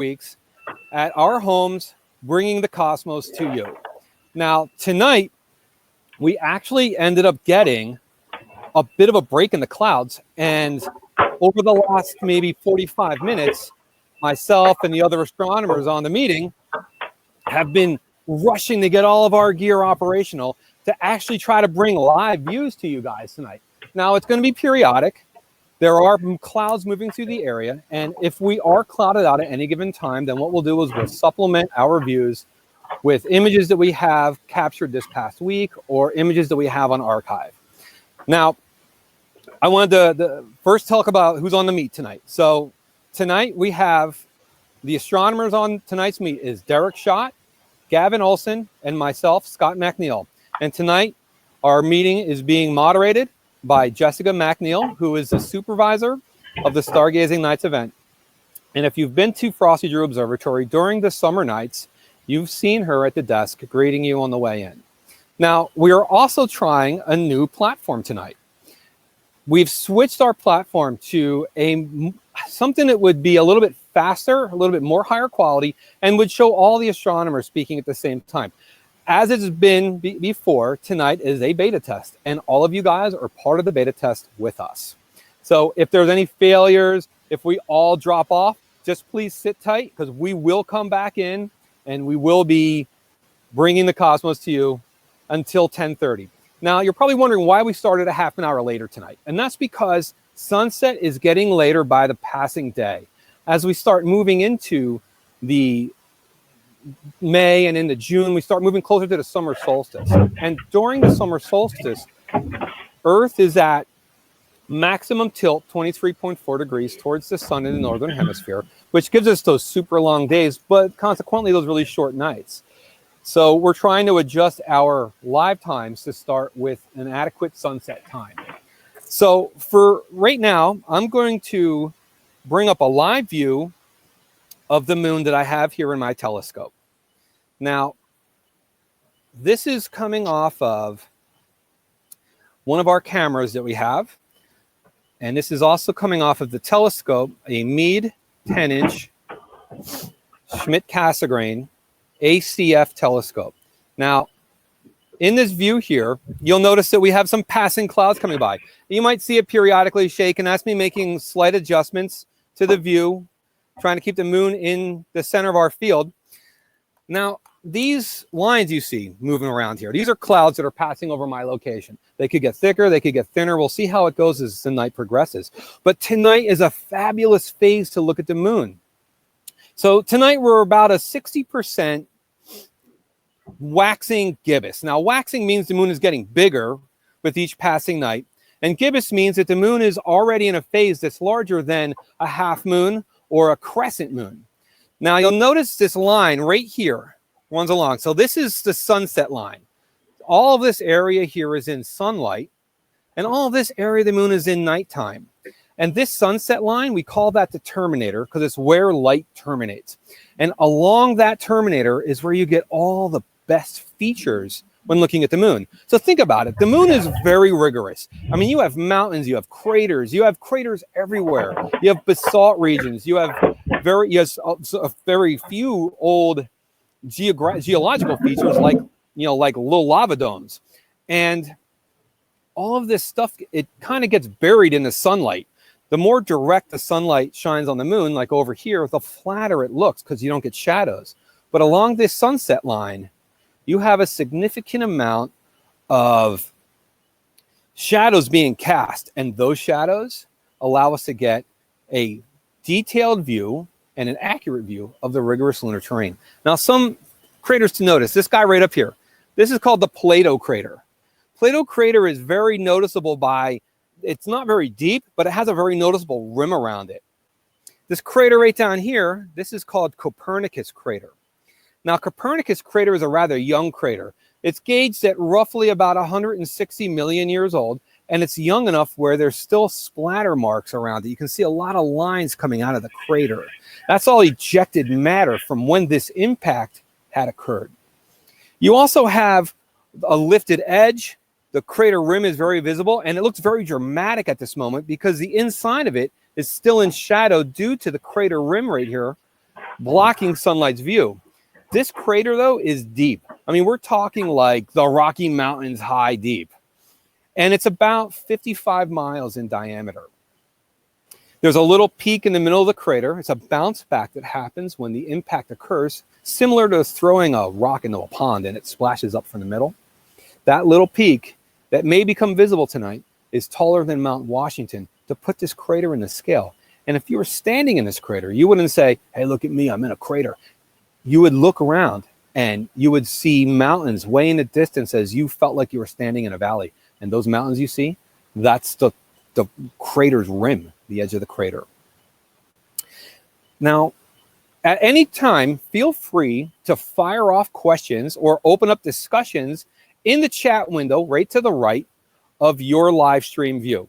weeks at our homes, bringing the cosmos to you. Now, tonight, we actually ended up getting a bit of a break in the clouds. And over the last maybe 45 minutes, myself and the other astronomers on the meeting have been rushing to get all of our gear operational to actually try to bring live views to you guys tonight. Now, it's going to be periodic. There are clouds moving through the area, and if we are clouded out at any given time, then what we'll do is we'll supplement our views with images that we have captured this past week or images that we have on archive. Now, I wanted to first talk about who's on the meet tonight. So tonight we have the astronomers on tonight's meet is Derek Schott, Gavin Olson, and myself, Scott McNeil. And tonight our meeting is being moderated by Jessica McNeil, who is the supervisor of the Stargazing Nights event. And if you've been to Frosty Drew Observatory during the summer nights, you've seen her at the desk greeting you on the way in. Now, we are also trying a new platform tonight. We've switched our platform to something that would be a little bit faster, a little bit more higher quality, and would show all the astronomers speaking at the same time. As it's been before, tonight is a beta test, and all of you guys are part of the beta test with us. So if there's any failures, if we all drop off, just please sit tight, because we will come back in and we will be bringing the cosmos to you until 10:30. Now, you're probably wondering why we started a half an hour later tonight, and that's because sunset is getting later by the passing day. As we start moving into the May and into June, we start moving closer to the summer solstice. And during the summer solstice, Earth is at maximum tilt, 23.4 degrees towards the sun in the northern hemisphere, which gives us those super long days, but consequently those really short nights. So we're trying to adjust our live times to start with an adequate sunset time. So for right now, I'm going to bring up a live view of the moon that I have here in my telescope. Now, this is coming off of one of our cameras that we have. And this is also coming off of the telescope, a Meade 10-inch Schmidt-Cassegrain ACF telescope. Now, in this view here, you'll notice that we have some passing clouds coming by. You might see it periodically shake, and that's me making slight adjustments to the view, trying to keep the moon in the center of our field. Now, these lines you see moving around here, these are clouds that are passing over my location. They could get thicker, they could get thinner. We'll see how it goes as the night progresses. But tonight is a fabulous phase to look at the moon. So tonight we're about a 60% waxing gibbous. Now, waxing means the moon is getting bigger with each passing night. And gibbous means that the moon is already in a phase that's larger than a half moon or a crescent moon. Now, you'll notice this line right here runs along. So this is the sunset line. All of this area here is in sunlight, and all of this area of the moon is in nighttime. And this sunset line, we call that the terminator because it's where light terminates. And along that terminator is where you get all the best features when looking at the moon. So think about it. The moon is very rigorous. I mean, you have mountains, you have craters everywhere. You have basalt regions. You have very few old geological features like little lava domes. And all of this stuff, it kind of gets buried in the sunlight. The more direct the sunlight shines on the moon, like over here, the flatter it looks because you don't get shadows. But along this sunset line, you have a significant amount of shadows being cast. And those shadows allow us to get a detailed view and an accurate view of the rigorous lunar terrain. Now, some craters to notice. This guy right up here. This is called the Plato Crater. Plato Crater is very noticeable by, it's not very deep, but it has a very noticeable rim around it. This crater right down here, this is called Copernicus Crater. Now, Copernicus Crater is a rather young crater. It's gauged at roughly about 160 million years old, and it's young enough where there's still splatter marks around it. You can see a lot of lines coming out of the crater. That's all ejected matter from when this impact had occurred. You also have a lifted edge. The crater rim is very visible, and it looks very dramatic at this moment because the inside of it is still in shadow due to the crater rim right here blocking sunlight's view. This crater, though, is deep. I mean, we're talking like the Rocky Mountains high deep. And it's about 55 miles in diameter. There's a little peak in the middle of the crater. It's a bounce back that happens when the impact occurs, similar to throwing a rock into a pond and it splashes up from the middle. That little peak that may become visible tonight is taller than Mount Washington. To put this crater in the scale. And if you were standing in this crater, you wouldn't say, hey, look at me, I'm in a crater. You would look around and you would see mountains way in the distance as you felt like you were standing in a valley. And those mountains you see, that's the crater's rim, the edge of the crater. Now, at any time, feel free to fire off questions or open up discussions in the chat window right to the right of your live stream view.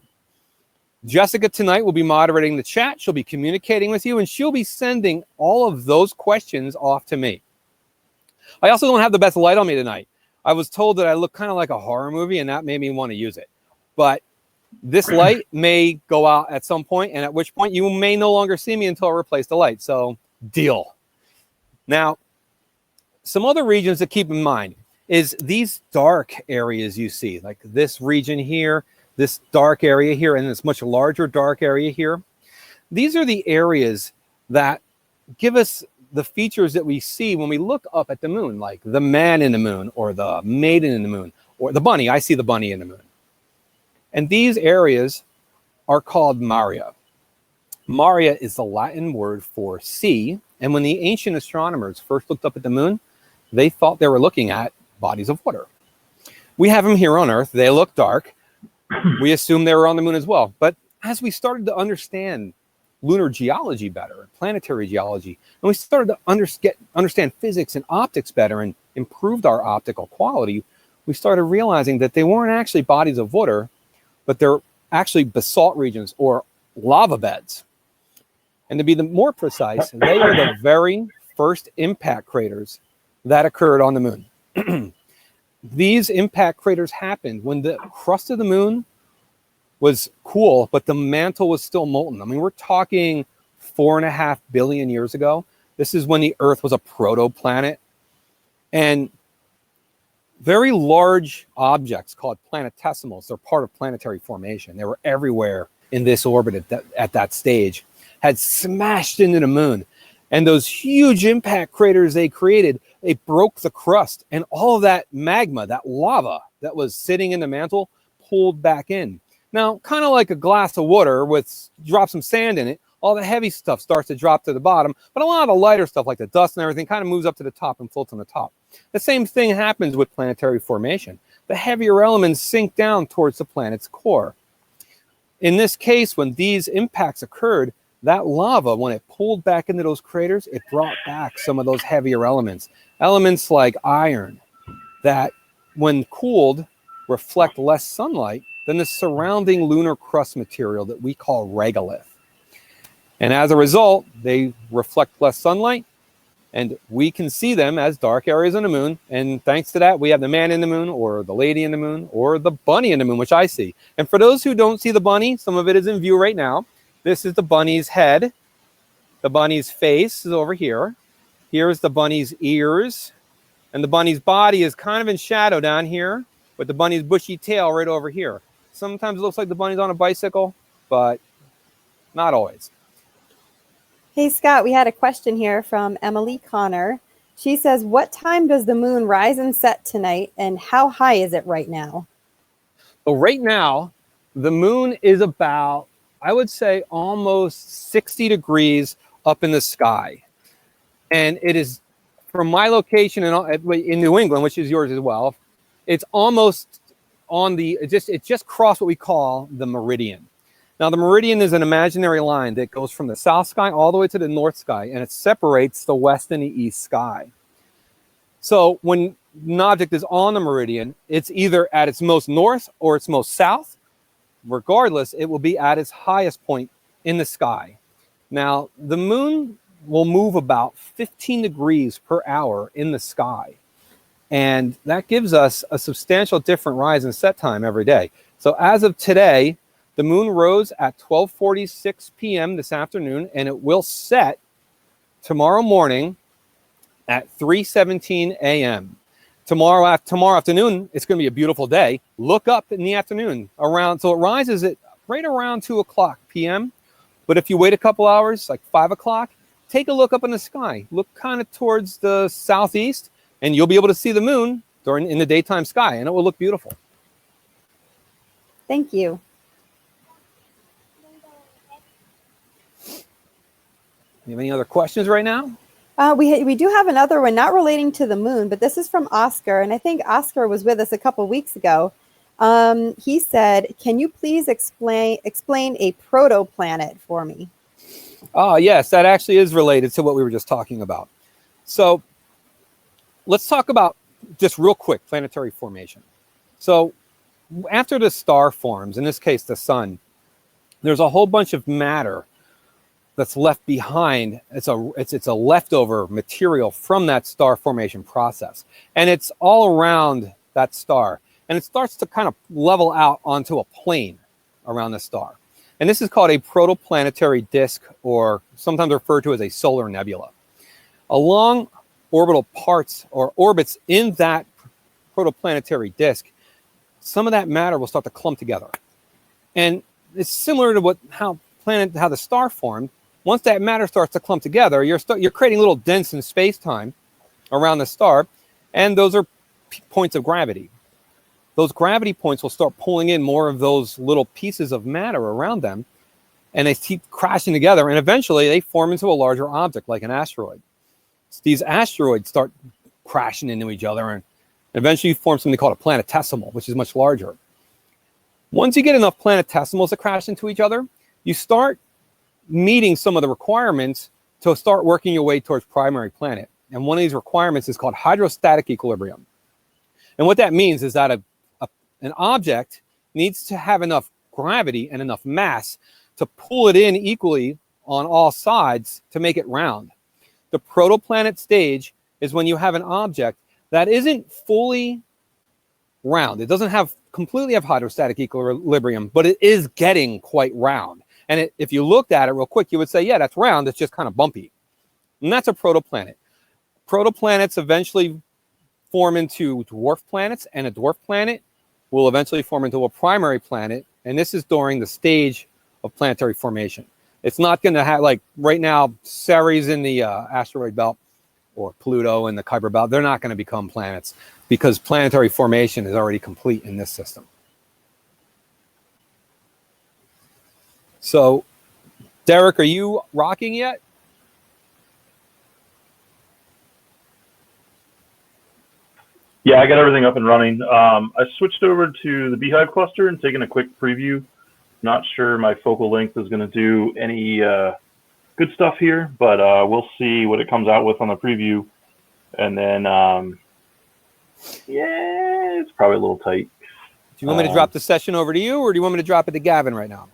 Jessica tonight will be moderating the chat. She'll be communicating with you, and she'll be sending all of those questions off to me. I also don't have the best light on me tonight. I was told that I look kind of like a horror movie, and that made me want to use it. But this light may go out at some point, and at which point you may no longer see me until I replace the light. So, deal. Now, some other regions to keep in mind is these dark areas you see, like this region here, this dark area here, and this much larger dark area here. These are the areas that give us the features that we see when we look up at the moon, like the man in the moon or the maiden in the moon or the bunny. I see the bunny in the moon. And these areas are called Maria. Maria is the Latin word for sea. And when the ancient astronomers first looked up at the moon, they thought they were looking at bodies of water. We have them here on Earth. They look dark. We assume they were on the moon as well. But as we started to understand lunar geology better, planetary geology, and we started to understand physics and optics better and improved our optical quality, we started realizing that they weren't actually bodies of water, but they're actually basalt regions or lava beds. And to be more precise, they are the very first impact craters that occurred on the moon. These impact craters happened when the crust of the moon was cool, but the mantle was still molten. I mean, we're talking 4.5 billion years ago. This is when the Earth was a protoplanet. And very large objects called planetesimals, they're part of planetary formation. They were everywhere in this orbit at that stage, had smashed into the moon. And those huge impact craters they created, they broke the crust. And all of that magma, that lava that was sitting in the mantle, pulled back in. Now, kind of like a glass of water with drop some sand in it, all the heavy stuff starts to drop to the bottom, but a lot of the lighter stuff like the dust and everything kind of moves up to the top and floats on the top. The same thing happens with planetary formation. The heavier elements sink down towards the planet's core. In this case, when these impacts occurred, that lava, when it pulled back into those craters, it brought back some of those heavier elements. Elements like iron that, when cooled, reflect less sunlight than the surrounding lunar crust material that we call regolith. And as a result, they reflect less sunlight, and we can see them as dark areas on the moon. And thanks to that, we have the man in the moon, or the lady in the moon, or the bunny in the moon, which I see. And for those who don't see the bunny, some of it is in view right now. This is the bunny's head. The bunny's face is over here. Here's the bunny's ears. And the bunny's body is kind of in shadow down here, with the bunny's bushy tail right over here. Sometimes it looks like the bunny's on a bicycle, but not always. Hey, Scott, we had a question here from Emily Connor. She says, what time does the moon rise and set tonight, and how high is it right now? So right now, the moon is about, I would say, almost 60 degrees up in the sky. And it is, from my location in New England, which is yours as well, it's almost on the, it just crossed what we call the meridian. Now, the meridian is an imaginary line that goes from the south sky all the way to the north sky, and it separates the west and the east sky. So when an object is on the meridian, it's either at its most north or its most south. Regardless, it will be at its highest point in the sky. Now, the moon will move about 15 degrees per hour in the sky. And that gives us a substantial different rise and set time every day. So as of today, the moon rose at 12:46 p.m. this afternoon, and it will set tomorrow morning at 3:17 a.m. Tomorrow afternoon, it's going to be a beautiful day. Look up in the afternoon so it rises at right around 2 o'clock p.m. But if you wait a couple hours, like 5 o'clock, take a look up in the sky. Look kind of towards the southeast, and you'll be able to see the moon in the daytime sky, and it will look beautiful. Thank you. You have any other questions right now? We do have another one, not relating to the moon, but this is from Oscar, and I think Oscar was with us a couple weeks ago. He said, "Can you please explain a protoplanet for me?" Oh, yes, that actually is related to what we were just talking about. So let's talk about just real quick planetary formation. So after the star forms, in this case the sun, there's a whole bunch of matter that's left behind. It's a leftover material from that star formation process, and it's all around that star, and it starts to kind of level out onto a plane around the star, and this is called a protoplanetary disk, or sometimes referred to as a solar nebula. Along orbital parts or orbits in that protoplanetary disk, some of that matter will start to clump together, and it's similar to how the star formed. Once that matter starts to clump together, you're creating little dents in space-time around the star, and those are points of gravity. Those gravity points will start pulling in more of those little pieces of matter around them, and they keep crashing together, and eventually they form into a larger object like an asteroid. These asteroids start crashing into each other and eventually form something called a planetesimal, which is much larger. Once you get enough planetesimals to crash into each other, you start meeting some of the requirements to start working your way towards primary planet. And one of these requirements is called hydrostatic equilibrium. And what that means is that an object needs to have enough gravity and enough mass to pull it in equally on all sides to make it round. The protoplanet stage is when you have an object that isn't fully round. It doesn't completely have hydrostatic equilibrium, but it is getting quite round. And if you looked at it real quick, you would say, yeah, that's round. It's just kind of bumpy. And that's a protoplanet. Protoplanets eventually form into dwarf planets, and a dwarf planet will eventually form into a primary planet. And this is during the stage of planetary formation. It's not going to have, like right now, Ceres in the asteroid belt, or Pluto in the Kuiper belt, they're not going to become planets because planetary formation is already complete in this system. So, Derek, are you rocking yet? Yeah, I got everything up and running. I switched over to the Beehive cluster and taken a quick preview. Not sure my focal length is going to do any good stuff here, but we'll see what it comes out with on the preview. And then, yeah, it's probably a little tight. Do you want me to drop the session over to you, or do you want me to drop it to Gavin right now?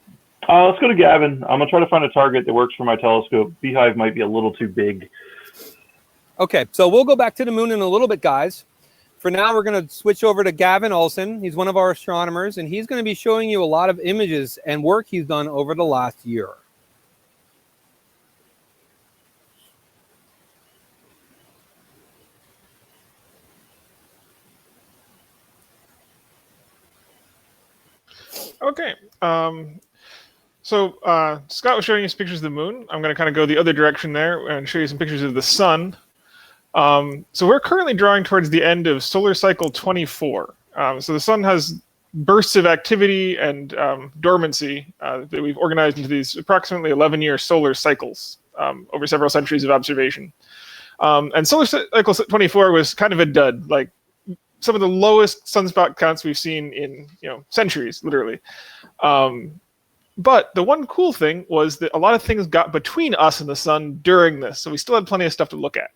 Let's go to Gavin. I'm going to try to find a target that works for my telescope. Beehive might be a little too big. Okay, so we'll go back to the moon in a little bit, guys. For now, we're going to switch over to Gavin Olson. He's one of our astronomers, and he's going to be showing you a lot of images and work he's done over the last year. Okay. So Scott was showing us pictures of the moon. I'm going to kind of go the other direction there and show you some pictures of the sun. So we're currently drawing towards the end of solar cycle 24. So the sun has bursts of activity and dormancy that we've organized into these approximately 11-year solar cycles over several centuries of observation. And solar cycle 24 was kind of a dud, like some of the lowest sunspot counts we've seen in centuries, literally. But the one cool thing was that a lot of things got between us and the sun during this, so we still had plenty of stuff to look at.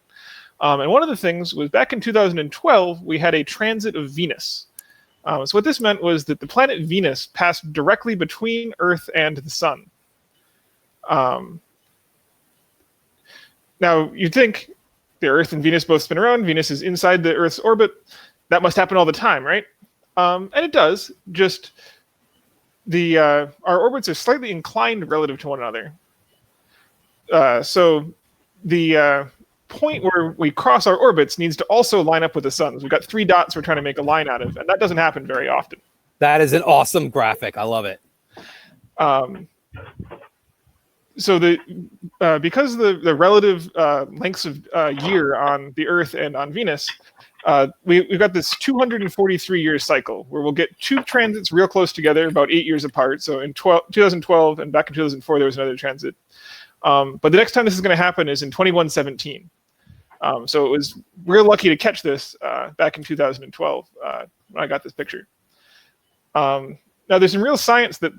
And one of the things was back in 2012, we had a transit of Venus. So what this meant was that the planet Venus passed directly between Earth and the sun. Now, you'd think the Earth and Venus both spin around. Venus is inside the Earth's orbit. That must happen all the time, right? And it does, just our orbits are slightly inclined relative to one another. So the point where we cross our orbits needs to also line up with the sun. So we've got 3 dots we're trying to make a line out of, and that doesn't happen very often. That is an awesome graphic. I love it. So because the relative lengths of year on the Earth and on Venus, we've got this 243-year cycle where we'll get 2 transits real close together, about 8 years apart. So in 2012 and back in 2004, there was another transit. But the next time this is going to happen is in 2117. So it was real lucky to catch this back in 2012 when I got this picture. Now, there's some real science that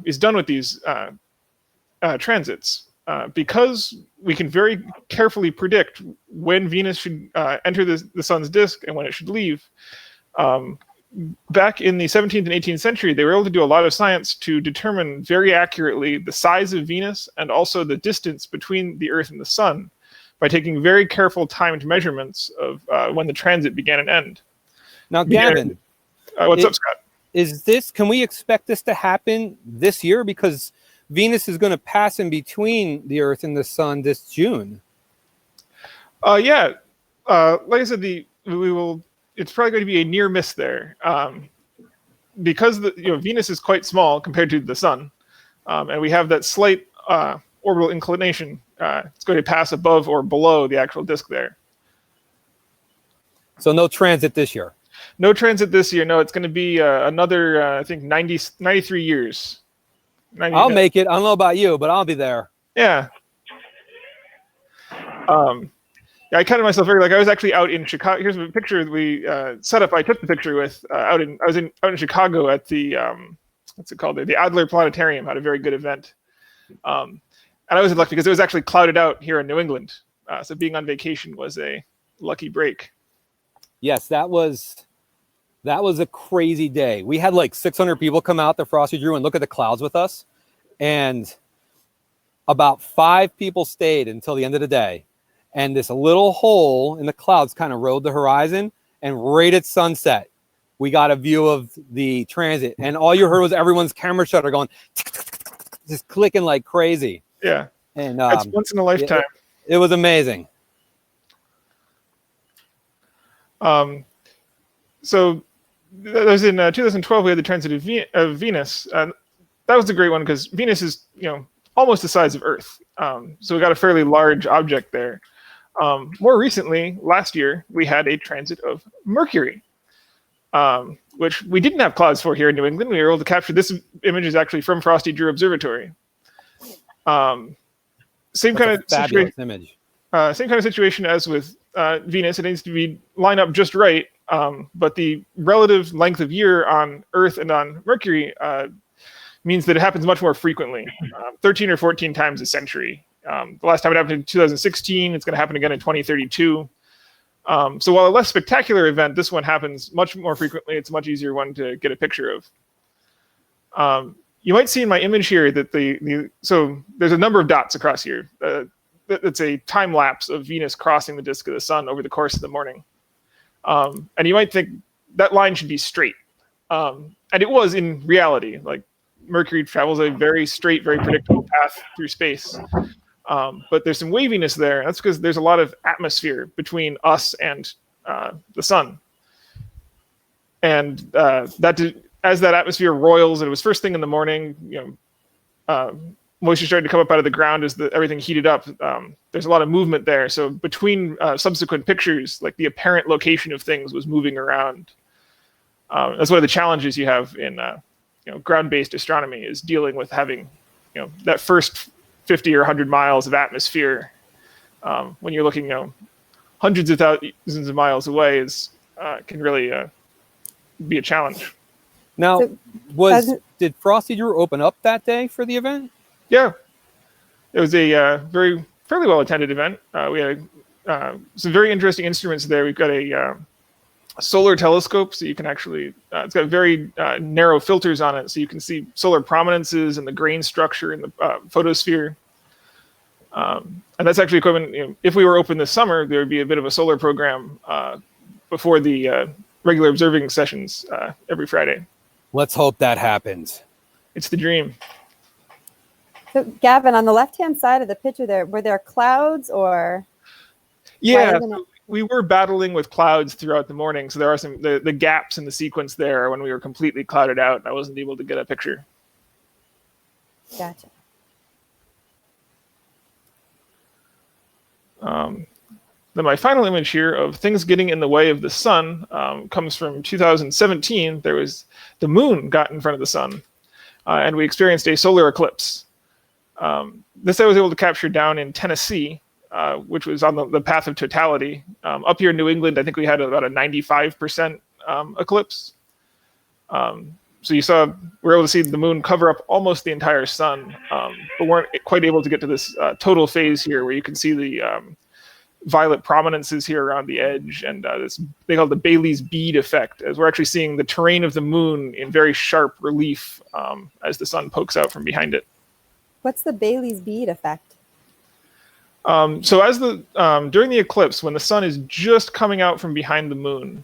is done with these transits. Because we can very carefully predict when Venus should enter the sun's disk and when it should leave. Back in the 17th and 18th century, they were able to do a lot of science to determine very accurately the size of Venus and also the distance between the Earth and the sun by taking very careful timed measurements of when the transit began and end. Now, Gavin, what's up, Scott? Can we expect this to happen this year? Because Venus is going to pass in between the Earth and the sun this June. Yeah. Like I said, it's probably going to be a near miss there. Because Venus is quite small compared to the sun, and we have that slight orbital inclination. It's going to pass above or below the actual disk there. So no transit this year. No transit this year. No, it's going to be another, I think, 93 years. I'll make it. I don't know about you, but I'll be there. Yeah. I counted myself very I was actually out in Chicago. Here's a picture we set up. I took the picture with I was out in Chicago at the what's it called? The Adler Planetarium. Had a very good event. And I was lucky because it was actually clouded out here in New England. So being on vacation was a lucky break. Yes, that was a crazy day. We had like 600 people come out to Frosty Drew and look at the clouds with us. And about 5 people stayed until the end of the day. And this little hole in the clouds kind of rode the horizon. And right at sunset, we got a view of the transit. And all you heard was everyone's camera shutter going, just clicking like crazy. Yeah. And it's once in a lifetime. It was amazing. So that was in 2012. We had the transit of Venus. That was a great one because Venus is, almost the size of Earth. So we got a fairly large object there. More recently, last year, we had a transit of Mercury, which we didn't have clouds for here in New England. We were able to capture this image is actually from Frosty Drew Observatory. Same kind of situation as with Venus. It needs to be lined up just right. But the relative length of year on Earth and on Mercury means that it happens much more frequently, 13 or 14 times a century. The last time it happened in 2016, it's going to happen again in 2032. So while a less spectacular event, this one happens much more frequently. It's a much easier one to get a picture of. You might see in my image here that so there's a number of dots across here. It's a time lapse of Venus crossing the disk of the sun over the course of the morning. And you might think that line should be straight. And it was in reality. Like Mercury travels a very straight, very predictable path through space. But there's some waviness there. That's because there's a lot of atmosphere between us and the sun. And as that atmosphere roils, and it was first thing in the morning, moisture started to come up out of the ground as everything heated up. There's a lot of movement there. So between subsequent pictures, like the apparent location of things was moving around. That's one of the challenges you have in ground-based astronomy is dealing with having that first 50 or 100 miles of atmosphere when you're looking hundreds of thousands of miles away can really be a challenge. Now, did Frosty Drew open up that day for the event? Yeah, it was a fairly well-attended event. We had some very interesting instruments there. We've got a solar telescope, so you can actually, it's got very narrow filters on it, so you can see solar prominences and the grain structure in the photosphere. And that's actually equipment, if we were open this summer, there would be a bit of a solar program before the regular observing sessions every Friday. Let's hope that happens. It's the dream. So, Gavin, on the left-hand side of the picture there, were there clouds or? Yeah, we were battling with clouds throughout the morning, so there are some the gaps in the sequence there when we were completely clouded out. I wasn't able to get a picture. Gotcha. Then my final image here of things getting in the way of the sun comes from 2017. There was the moon got in front of the sun, and we experienced a solar eclipse. This I was able to capture down in Tennessee, which was on the path of totality. Up here in New England, I think we had about a 95% eclipse. So we were able to see the moon cover up almost the entire sun, but weren't quite able to get to this total phase here where you can see the violet prominences here around the edge, and this they call it the Bailey's bead effect, as we're actually seeing the terrain of the moon in very sharp relief as the sun pokes out from behind it. What's the Bailey's bead effect? So as during the eclipse, when the sun is just coming out from behind the moon,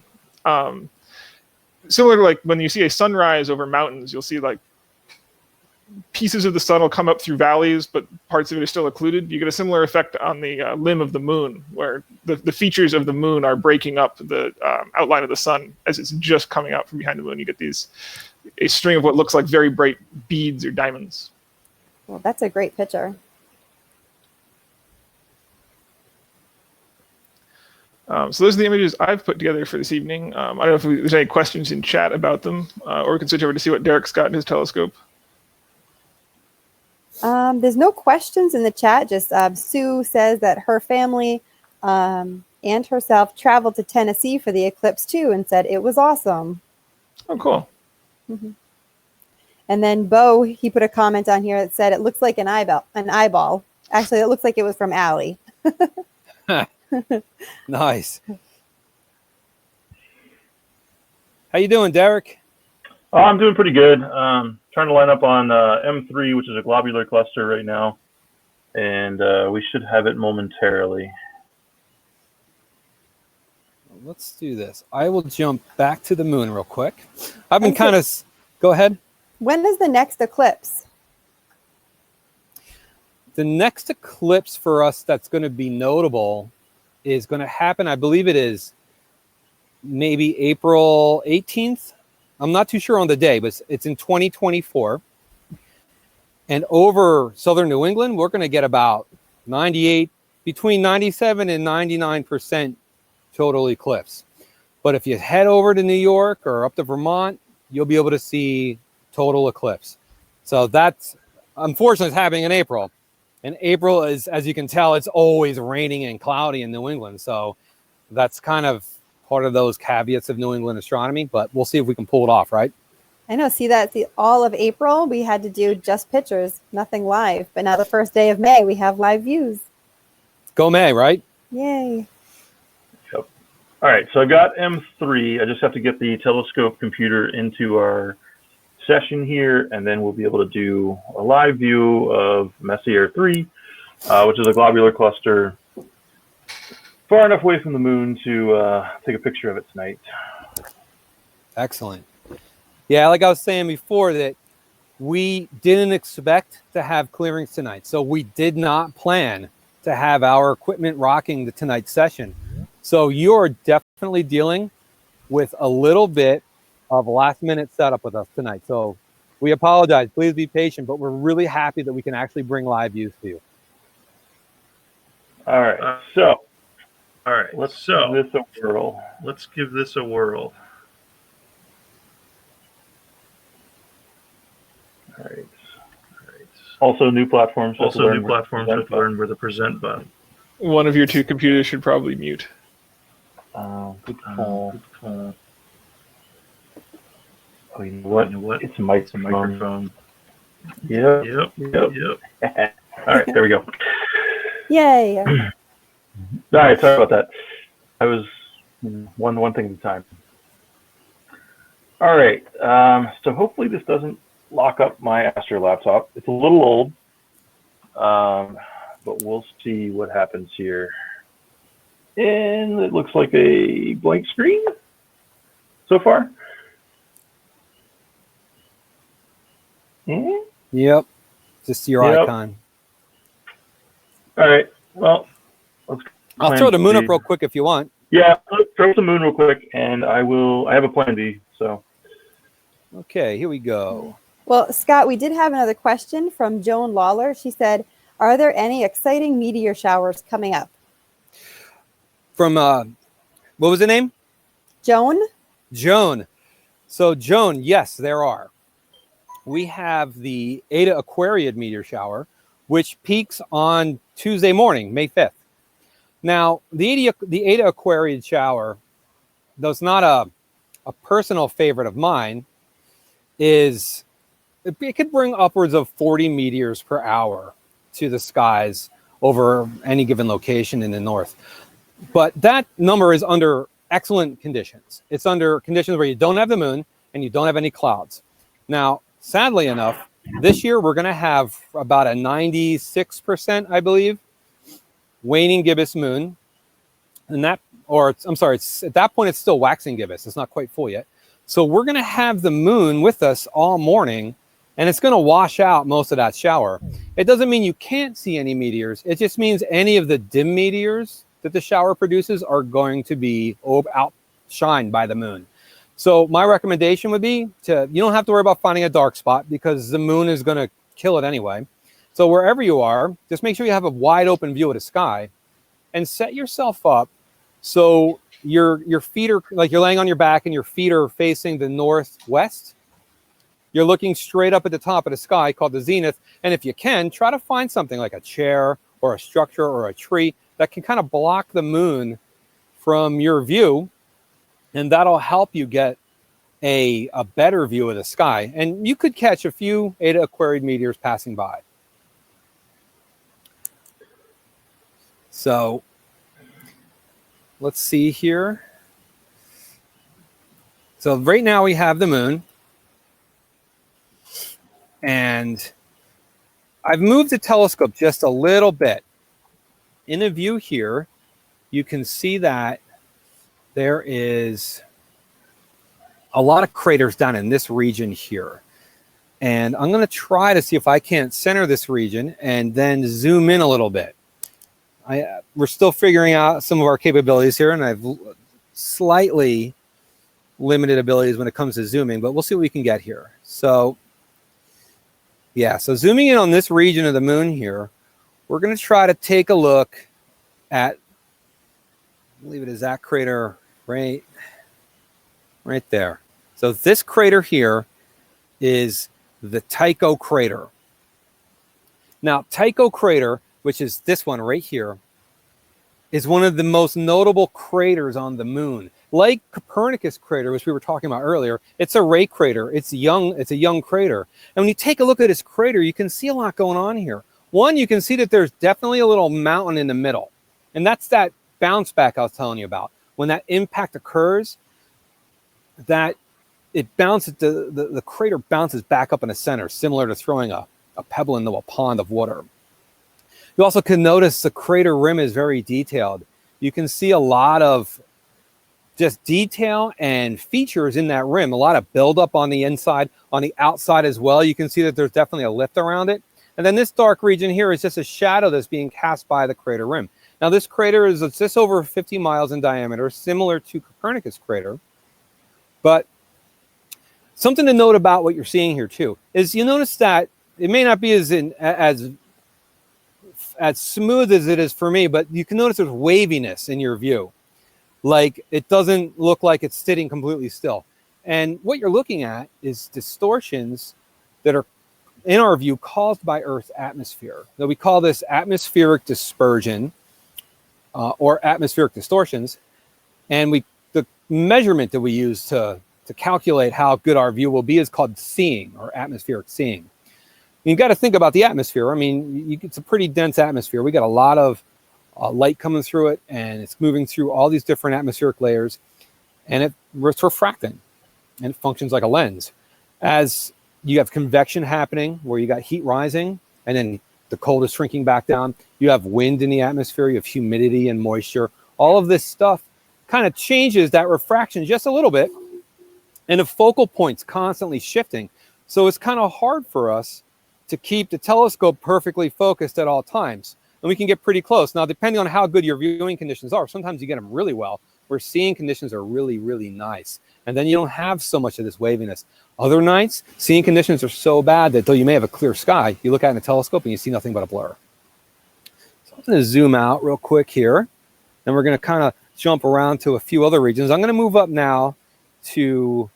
similar to like when you see a sunrise over mountains, you'll see like pieces of the sun will come up through valleys, but parts of it are still occluded. You get a similar effect on the limb of the moon, where the features of the moon are breaking up the outline of the sun as it's just coming out from behind the moon. You get a string of what looks like very bright beads or diamonds. Well, that's a great picture. So those are the images I've put together for this evening. I don't know if there's any questions in chat about them, or we can switch over to see what Derek's got in his telescope. There's no questions in the chat. Just Sue says that her family and herself traveled to Tennessee for the eclipse too, and said it was awesome. Oh, cool. Mm-hmm. And then Bo, he put a comment on here that said it looks like an eyeball. Actually, it looks like it was from Allie. Nice. How you doing, Derek? Oh, I'm doing pretty good. Trying to line up on M3, which is a globular cluster right now, and we should have it momentarily. Let's do this. I will jump back to the moon real quick. I've been kind of... Go ahead. When is the next eclipse? The next eclipse for us that's going to be notable is going to happen, I believe it is maybe April 18th. I'm not too sure on the day, but it's in 2024. And over southern New England, we're going to get about between 97 and 99% total eclipse. But if you head over to New York or up to Vermont, you'll be able to see total eclipse. So that's unfortunately it's happening in April. And April is, as you can tell, it's always raining and cloudy in New England. So that's kind of part of those caveats of New England astronomy, but we'll see if we can pull it off, right? I know, see that all of April, we had to do just pictures, nothing live. But now the first day of May, we have live views. Go May, right? Yay. Yep. All right, so I got M3. I just have to get the telescope computer into our session here, and then we'll be able to do a live view of Messier 3, which is a globular cluster far enough away from the moon to take a picture of it tonight. Excellent. Yeah, like I was saying before, that we didn't expect to have clearings tonight. So we did not plan to have our equipment rocking the tonight's session. So you're definitely dealing with a little bit of last minute setup with us tonight. So we apologize. Please be patient, but we're really happy that we can actually bring live views to you. All right. So let's give this a whirl. All right. Also, new platforms. Have to learn where the present button. One of your two computers should probably mute. Good call. Oh, you know what? It's a microphone. Yep. All right, there we go. Yay. All right, sorry about that. I was one thing at a time. All right, so hopefully this doesn't lock up my Astro laptop. It's a little old, but we'll see what happens here. And it looks like a blank screen so far. Yep. just your Yep. icon. All right. Well, let's. I'll plan throw the moon up B. real quick if you want. Yeah, throw up the moon real quick, and I have a plan B. So. Okay, here we go. Well, Scott, we did have another question from Joan Lawler. She said, "Are there any exciting meteor showers coming up?" From what was the name? Joan? Joan. So Joan, yes, there are. We have the Eta Aquariid meteor shower, which peaks on Tuesday morning, May 5th. Now, the Eta Aquariid shower, though it's not a personal favorite of mine, it could bring upwards of 40 meteors per hour to the skies over any given location in the north. But that number is under excellent conditions. It's under conditions where you don't have the moon and you don't have any clouds. Now, sadly enough, this year we're going to have about a 96%, I believe, waning gibbous moon. And at that point it's still waxing gibbous. It's not quite full yet. So we're going to have the moon with us all morning, and it's going to wash out most of that shower. It doesn't mean you can't see any meteors. It just means any of the dim meteors that the shower produces are going to be outshined by the moon. So my recommendation would be you don't have to worry about finding a dark spot because the moon is going to kill it anyway. So wherever you are, just make sure you have a wide open view of the sky and set yourself up so your feet are like you're laying on your back and your feet are facing the northwest. You're looking straight up at the top of the sky called the zenith. And if you can, try to find something like a chair or a structure or a tree that can kind of block the moon from your view. And that'll help you get a better view of the sky. And you could catch a few Eta Aquariid meteors passing by. So let's see here. So right now we have the moon. And I've moved the telescope just a little bit. In a view here, you can see that there is a lot of craters down in this region here. And I'm going to try to see if I can't center this region and then zoom in a little bit. We're still figuring out some of our capabilities here, and I've slightly limited abilities when it comes to zooming, but we'll see what we can get here. So yeah, so zooming in on this region of the moon here, we're going to try to take a look at, I believe it is that crater right there. So this crater here is the Tycho crater. Now, Tycho crater, which is this one right here, is one of the most notable craters on the moon. Like Copernicus crater, which we were talking about earlier, it's a ray crater. It's a young crater. And when you take a look at this crater, you can see a lot going on here. One, you can see that there's definitely a little mountain in the middle. And that's that bounce back I was telling you about. When that impact occurs, that it bounces, the crater bounces back up in the center, similar to throwing a pebble into a pond of water. You also can notice the crater rim is very detailed. You can see a lot of just detail and features in that rim, a lot of buildup on the inside, on the outside as well. You can see that there's definitely a lift around it. And then this dark region here is just a shadow that's being cast by the crater rim. Now this crater is just over 50 miles in diameter, similar to Copernicus crater. But something to note about what you're seeing here too is you notice that it may not be as smooth as it is for me, but you can notice there's waviness in your view. Like it doesn't look like it's sitting completely still. And what you're looking at is distortions that are, in our view, caused by Earth's atmosphere. Now we call this atmospheric dispersion or atmospheric distortions. And the measurement that we use to calculate how good our view will be is called seeing, or atmospheric seeing. You've got to think about the atmosphere. I mean, it's a pretty dense atmosphere. We got a lot of light coming through it, and it's moving through all these different atmospheric layers, and it's refracting, and it functions like a lens. As you have convection happening, where you got heat rising, and then the cold is shrinking back down, you have wind in the atmosphere, you have humidity and moisture. All of this stuff kind of changes that refraction just a little bit, and the focal point's constantly shifting. So it's kind of hard for us to keep the telescope perfectly focused at all times. And we can get pretty close. Now, depending on how good your viewing conditions are, sometimes you get them really well, where seeing conditions are really, really nice. And then you don't have so much of this waviness. Other nights, seeing conditions are so bad that though you may have a clear sky, you look out in the telescope and you see nothing but a blur. So I'm going to zoom out real quick here. And we're going to kind of jump around to a few other regions. I'm going to move up now to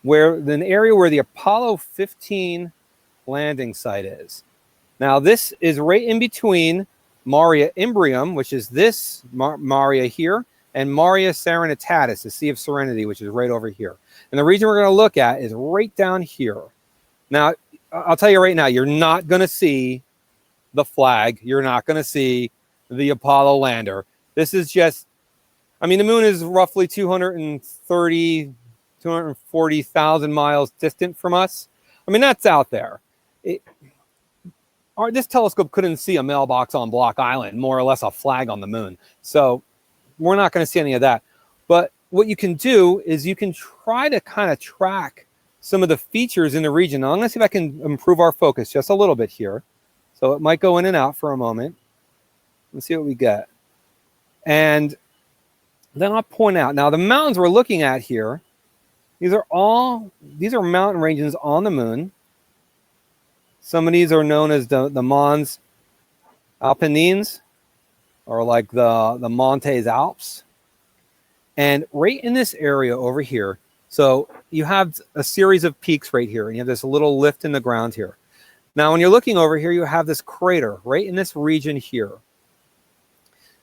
an area where the Apollo 15 landing site is. Now, this is right in between Mare Imbrium, which is this Mare here, and Mare Serenitatis, the Sea of Serenity, which is right over here. And the region we're going to look at is right down here. Now, I'll tell you right now, you're not going to see the flag. You're not going to see the Apollo lander. This is just, I mean, the moon is roughly 240,000 miles distant from us. I mean, that's out there. This telescope couldn't see a mailbox on Block Island, more or less a flag on the moon. So we're not going to see any of that. But what you can do is you can try to kind of track some of the features in the region. Now, I'm going to see if I can improve our focus just a little bit here. So it might go in and out for a moment. Let's see what we get. And then I'll point out, now the mountains we're looking at here, these are mountain ranges on the moon. Some of these are known as the Mons Alpines, or like the Montes Alps. And right in this area over here, so you have a series of peaks right here, and you have this little lift in the ground here. Now, when you're looking over here, you have this crater right in this region here.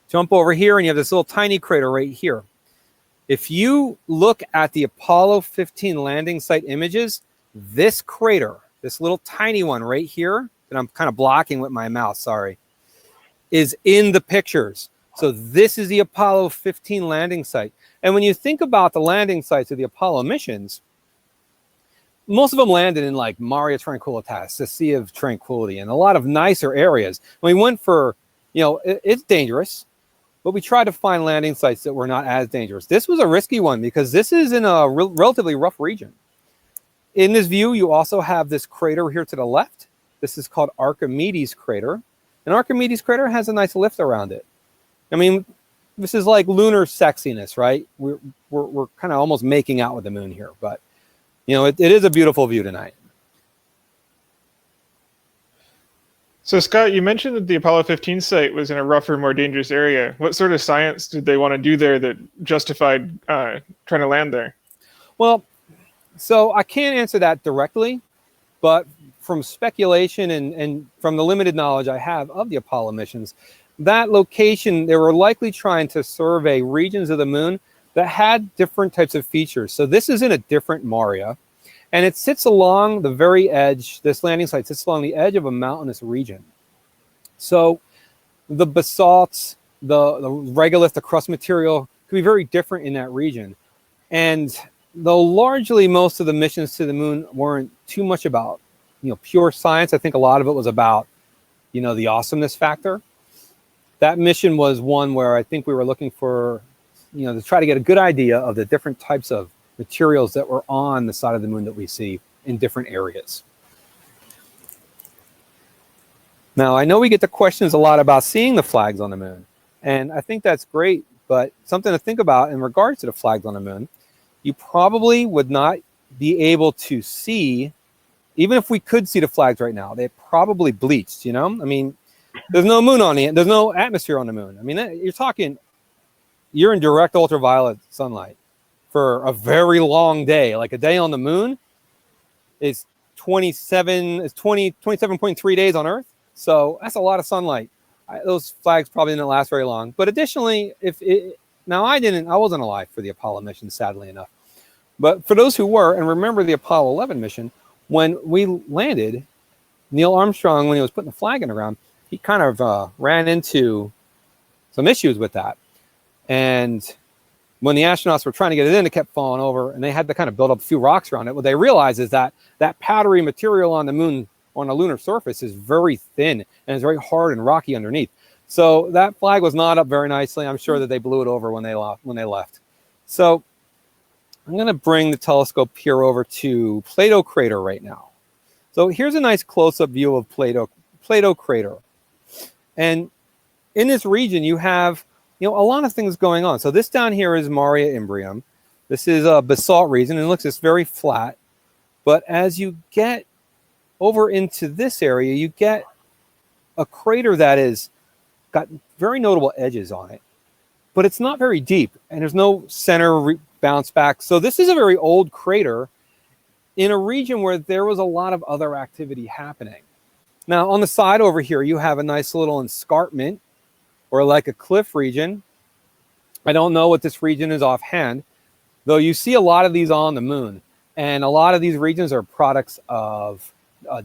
Jump over here, and you have this little tiny crater right here. If you look at the Apollo 15 landing site images, this crater, this little tiny one right here, that I'm kind of blocking with my mouse, sorry, is in the pictures. So this is the Apollo 15 landing site. And when you think about the landing sites of the Apollo missions, most of them landed in like Mare Tranquillitatis, the Sea of Tranquility, and a lot of nicer areas. And we went for, it's dangerous, but we tried to find landing sites that were not as dangerous. This was a risky one because this is in a relatively rough region. In this view, you also have this crater here to the left. This is called Archimedes crater. And Archimedes crater has a nice lift around it. I mean, this is like lunar sexiness, right? We're kind of almost making out with the moon here, but it is a beautiful view tonight. So, Scott, you mentioned that the Apollo 15 site was in a rougher, more dangerous area. What sort of science did they want to do there that justified trying to land there? Well, so I can't answer that directly, but from speculation and from the limited knowledge I have of the Apollo missions, that location, they were likely trying to survey regions of the moon that had different types of features. So this is in a different Mare, and it sits along the very edge, this landing site sits along the edge of a mountainous region. So the basalts, the regolith, the crust material could be very different in that region. And though largely most of the missions to the moon weren't too much about, pure science, I think a lot of it was about, the awesomeness factor. That mission was one where I think we were looking for, to try to get a good idea of the different types of materials that were on the side of the moon that we see in different areas. Now, I know we get the questions a lot about seeing the flags on the moon, and I think that's great, but something to think about in regards to the flags on the moon, you probably would not be able to see, even if we could see the flags right now, they're probably bleached, I mean, there's no moon on it. There's no atmosphere on the moon. I mean, you're in direct ultraviolet sunlight for a very long day. Like a day on the moon is 27.3 days on Earth. So that's a lot of sunlight. Those flags probably didn't last very long. But additionally, I wasn't alive for the Apollo mission, sadly enough. But for those who were, and remember the Apollo 11 mission, when we landed, Neil Armstrong, when he was putting the flag in the ground, he kind of ran into some issues with that. And when the astronauts were trying to get it in, it kept falling over, and they had to kind of build up a few rocks around it. What they realized is that powdery material on the moon, on a lunar surface, is very thin, and it's very hard and rocky underneath. So that flag was not up very nicely. I'm sure that they blew it over when they left. So I'm going to bring the telescope here over to Plato Crater right now. So here's a nice close-up view of Plato Crater. And in this region, you have a lot of things going on. So this down here is Maria Imbrium. This is a basalt region, and it looks, it's very flat. But as you get over into this area, you get a crater that is got very notable edges on it, but it's not very deep, and there's no center bounce back. So this is a very old crater in a region where there was a lot of other activity happening. Now, on the side over here, you have a nice little escarpment, or like a cliff region. I don't know what this region is offhand, though you see a lot of these on the moon. And a lot of these regions are products of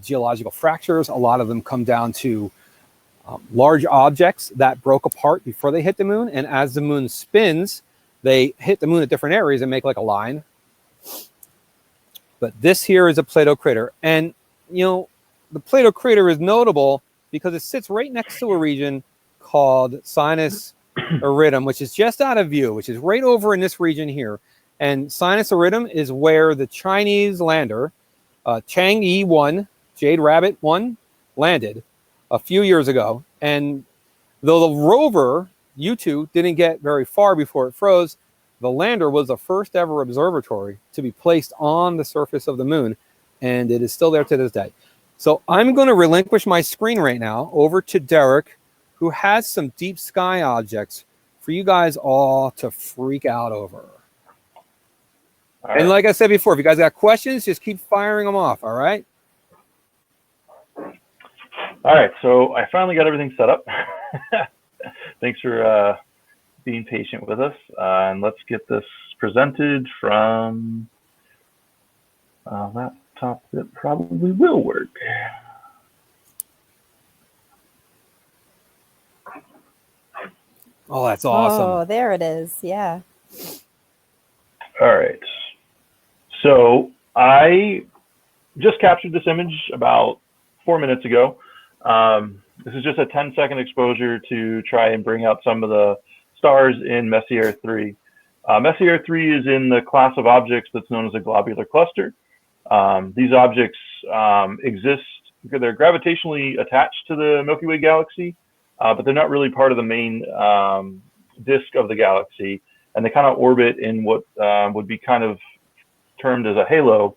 geological fractures. A lot of them come down to large objects that broke apart before they hit the moon. And as the moon spins, they hit the moon at different areas and make like a line. But this here is a Plato crater. And, the Plato crater is notable because it sits right next to a region called Sinus Iridum, which is just out of view, which is right over in this region here. And Sinus Iridum is where the Chinese lander, Chang'e 1, Jade Rabbit 1, landed a few years ago. And though the rover, U2, didn't get very far before it froze, the lander was the first ever observatory to be placed on the surface of the moon. And it is still there to this day. So I'm going to relinquish my screen right now over to Derek, who has some deep sky objects for you guys all to freak out over. All right. And like I said before, if you guys got questions, just keep firing them off, all right? All right, so I finally got everything set up. Thanks for being patient with us. And let's get this presented from laptop that probably will work. Oh, that's awesome. Oh, there it is. Yeah. All right. So I just captured this image about 4 minutes ago. This is just a 10-second exposure to try and bring out some of the stars in Messier 3. Messier 3 is in the class of objects that's known as a globular cluster. These objects exist because they're gravitationally attached to the Milky Way galaxy, but they're not really part of the main disk of the galaxy, and they kind of orbit in what would be kind of termed as a halo.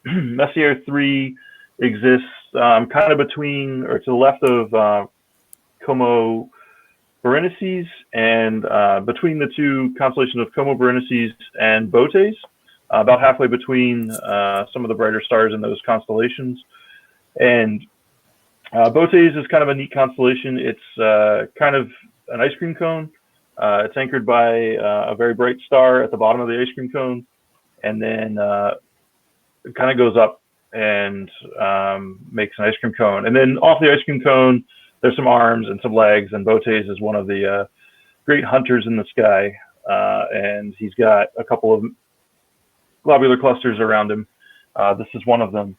Messier 3 exists kind of between, or to the left of Como Berenices, and between the two constellations of Como Berenices and Botes, about halfway between some of the brighter stars in those constellations. And Botes is kind of a neat constellation. It's kind of an ice cream cone. It's anchored by a very bright star at the bottom of the ice cream cone, and then it kind of goes up and makes an ice cream cone. And then off the ice cream cone, there's some arms and some legs, and Botes is one of the great hunters in the sky, and he's got a couple of globular clusters around him. This is one of them.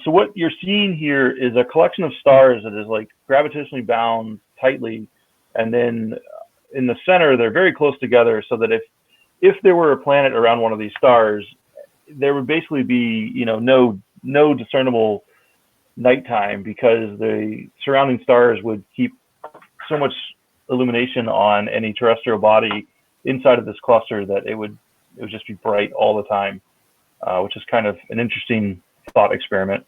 So what you're seeing here is a collection of stars that is like gravitationally bound tightly, and then in the center they're very close together, so that if there were a planet around one of these stars, there would basically be no discernible nighttime, because the surrounding stars would keep so much illumination on any terrestrial body inside of this cluster that it would just be bright all the time, which is kind of an interesting thought experiment.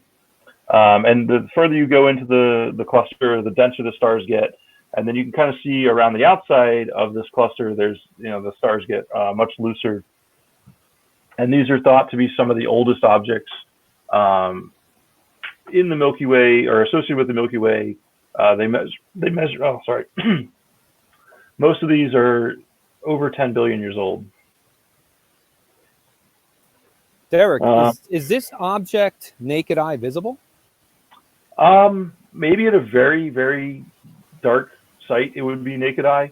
And the further you go into the cluster, the denser the stars get. And then you can kind of see around the outside of this cluster, there's, the stars get much looser. And these are thought to be some of the oldest objects in the Milky Way, or associated with the Milky Way. They measure, oh, sorry. Most of these are over 10 billion years old. Derek, is this object naked eye visible? Maybe at a very, very dark site, it would be naked eye.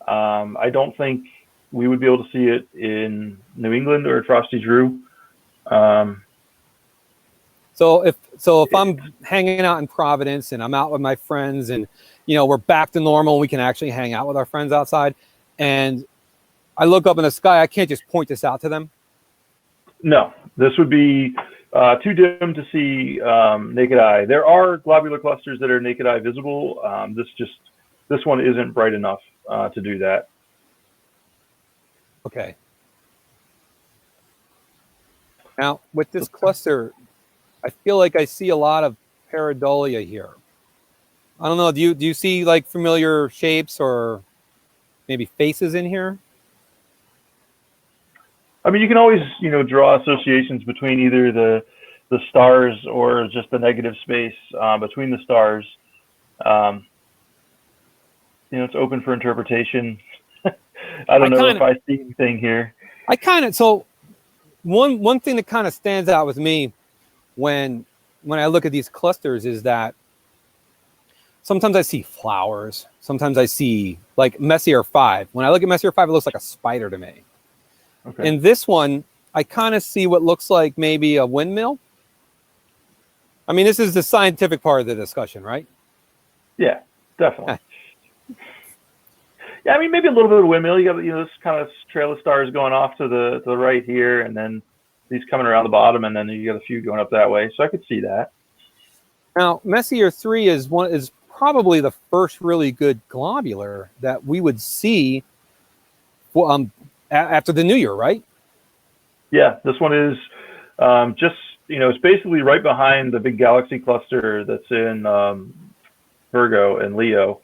I don't think we would be able to see it in New England or at Frosty Drew. So if I'm hanging out in Providence and I'm out with my friends, and we're back to normal, we can actually hang out with our friends outside, and I look up in the sky, I can't just point this out to them. No, this would be too dim to see naked eye. There are globular clusters that are naked eye visible. This one isn't bright enough to do that. Okay. Now, with this cluster, I feel like I see a lot of pareidolia here. I don't know. Do you see like familiar shapes or maybe faces in here? I mean, you can always, draw associations between either the stars or just the negative space between the stars. It's open for interpretation. I don't know if I see anything here. So one thing that kind of stands out with me when I look at these clusters is that sometimes I see flowers. Sometimes I see like Messier 5. When I look at Messier 5, it looks like a spider to me. Okay. In this one, I kind of see what looks like maybe a windmill. I mean, this is the scientific part of the discussion, right? Yeah, definitely. Yeah, I mean, maybe a little bit of a windmill. You got this kind of trail of stars going off to the right here, and then these coming around the bottom, and then you got a few going up that way. So I could see that. Now, Messier 3 is probably the first really good globular that we would see after the new year, right? Yeah, this one is just, it's basically right behind the big galaxy cluster that's in Virgo and Leo.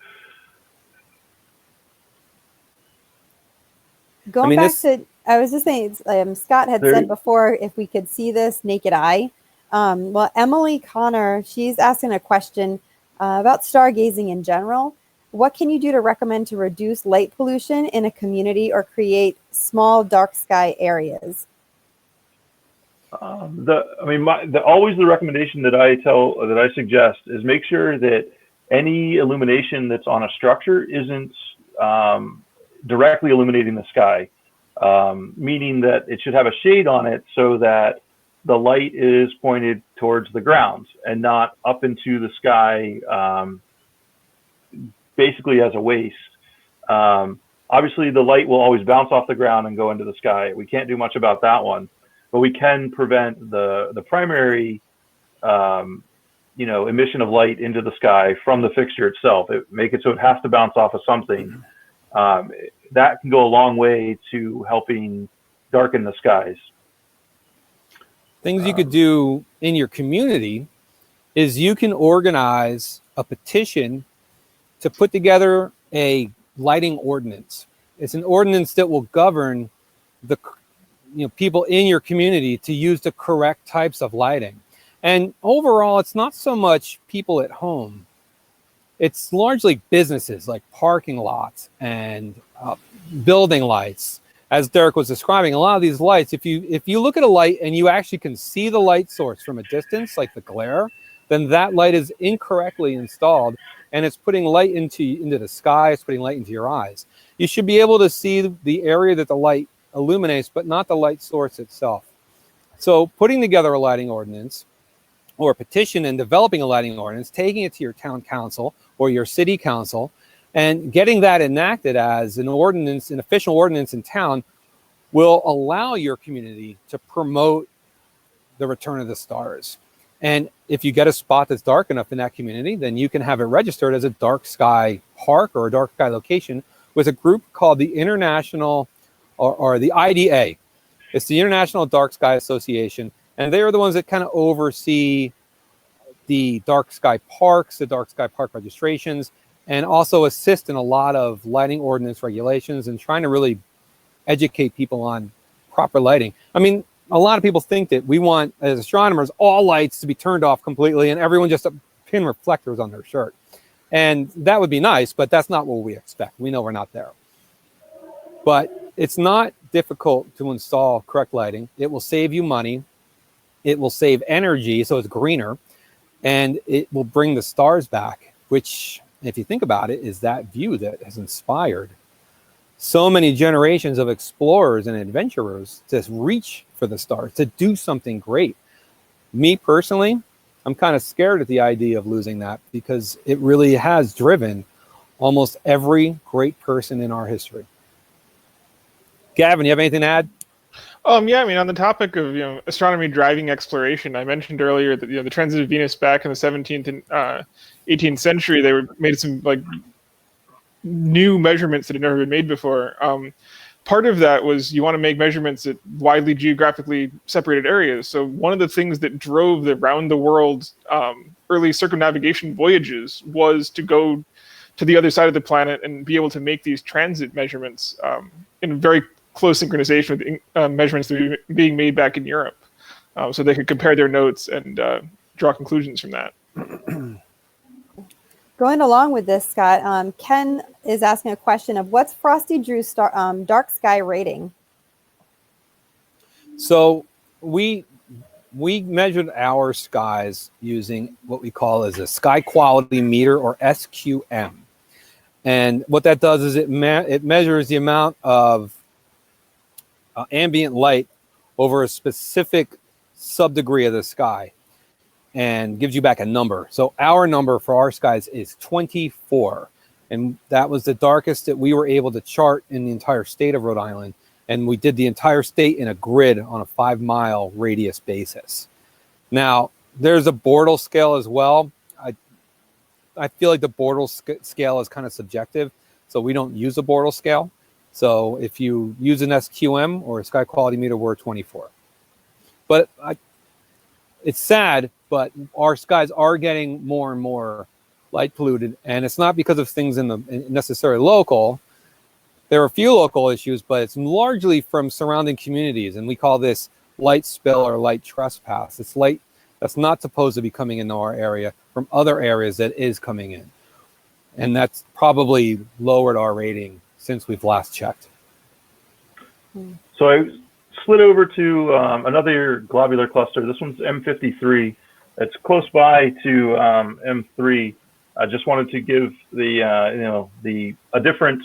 Going back to, I was just saying, Scott had said before if we could see this naked eye. Well, Emily Connor, she's asking a question about stargazing in general. What can you do to recommend to reduce light pollution in a community or create small dark sky areas? Always the recommendation that I suggest is make sure that any illumination that's on a structure isn't directly illuminating the sky, meaning that it should have a shade on it so that the light is pointed towards the ground and not up into the sky, basically as a waste. Obviously, the light will always bounce off the ground and go into the sky. We can't do much about that one, but we can prevent the primary emission of light into the sky from the fixture itself. Make it so it has to bounce off of something. That can go a long way to helping darken the skies. Things you could do in your community is you can organize a petition to put together a lighting ordinance. It's an ordinance that will govern the people in your community to use the correct types of lighting. And overall, it's not so much people at home. It's largely businesses like parking lots and building lights. As Derek was describing, a lot of these lights, if you look at a light and you actually can see the light source from a distance, like the glare, then that light is incorrectly installed and it's putting light into the sky, it's putting light into your eyes. You should be able to see the area that the light illuminates, but not the light source itself. So putting together a lighting ordinance or a petition and developing a lighting ordinance, taking it to your town council or your city council, and getting that enacted as an ordinance, an official ordinance in town, will allow your community to promote the return of the stars. And if you get a spot that's dark enough in that community, then you can have it registered as a dark sky park or a dark sky location with a group called the International, or the IDA. It's the International Dark Sky Association. And they are the ones that kind of oversee the dark sky parks, the dark sky park registrations, and also assist in a lot of lighting ordinance regulations and trying to really educate people on proper lighting. I mean, a lot of people think that we want, as astronomers, all lights to be turned off completely and everyone just pin reflectors on their shirt. And that would be nice, but that's not what we expect. We know we're not there. But it's not difficult to install correct lighting. It will save you money. It will save energy, so it's greener. And it will bring the stars back, which, if you think about it, is that view that has inspired so many generations of explorers and adventurers to reach for the stars, to do something great. Me personally, I'm kind of scared at the idea of losing that because it really has driven almost every great person in our history. Gavin, you have anything to add? Yeah, I mean, on the topic of astronomy driving exploration, I mentioned earlier that the transit of Venus back in the 17th and 18th century, they made some like new measurements that had never been made before. Part of that was you want to make measurements at widely geographically separated areas. So one of the things that drove the round the world early circumnavigation voyages was to go to the other side of the planet and be able to make these transit measurements in very close synchronization with measurements that were being made back in Europe. So they could compare their notes and draw conclusions from that. Going along with this, Scott, Ken is asking a question of what's Frosty Drew's dark sky rating? So we measured our skies using what we call as a sky quality meter, or SQM. And what that does is it measures the amount of ambient light over a specific subdegree of the sky and gives you back a number. So our number for our skies is 24. And that was the darkest that we were able to chart in the entire state of Rhode Island. And we did the entire state in a grid on a 5-mile radius basis. Now, there's a Bortle scale as well. I feel like the Bortle scale is kind of subjective, so we don't use a Bortle scale. So if you use an SQM or a sky quality meter, we're 24. But it's sad, but our skies are getting more and more light polluted, and it's not because of things necessarily local. There are a few local issues, but it's largely from surrounding communities, and we call this light spill or light trespass. It's light that's not supposed to be coming into our area from other areas that is coming in, and that's probably lowered our rating since we've last checked. So I slid over to another globular cluster. This one's M53. It's close by to M3. I just wanted to give a different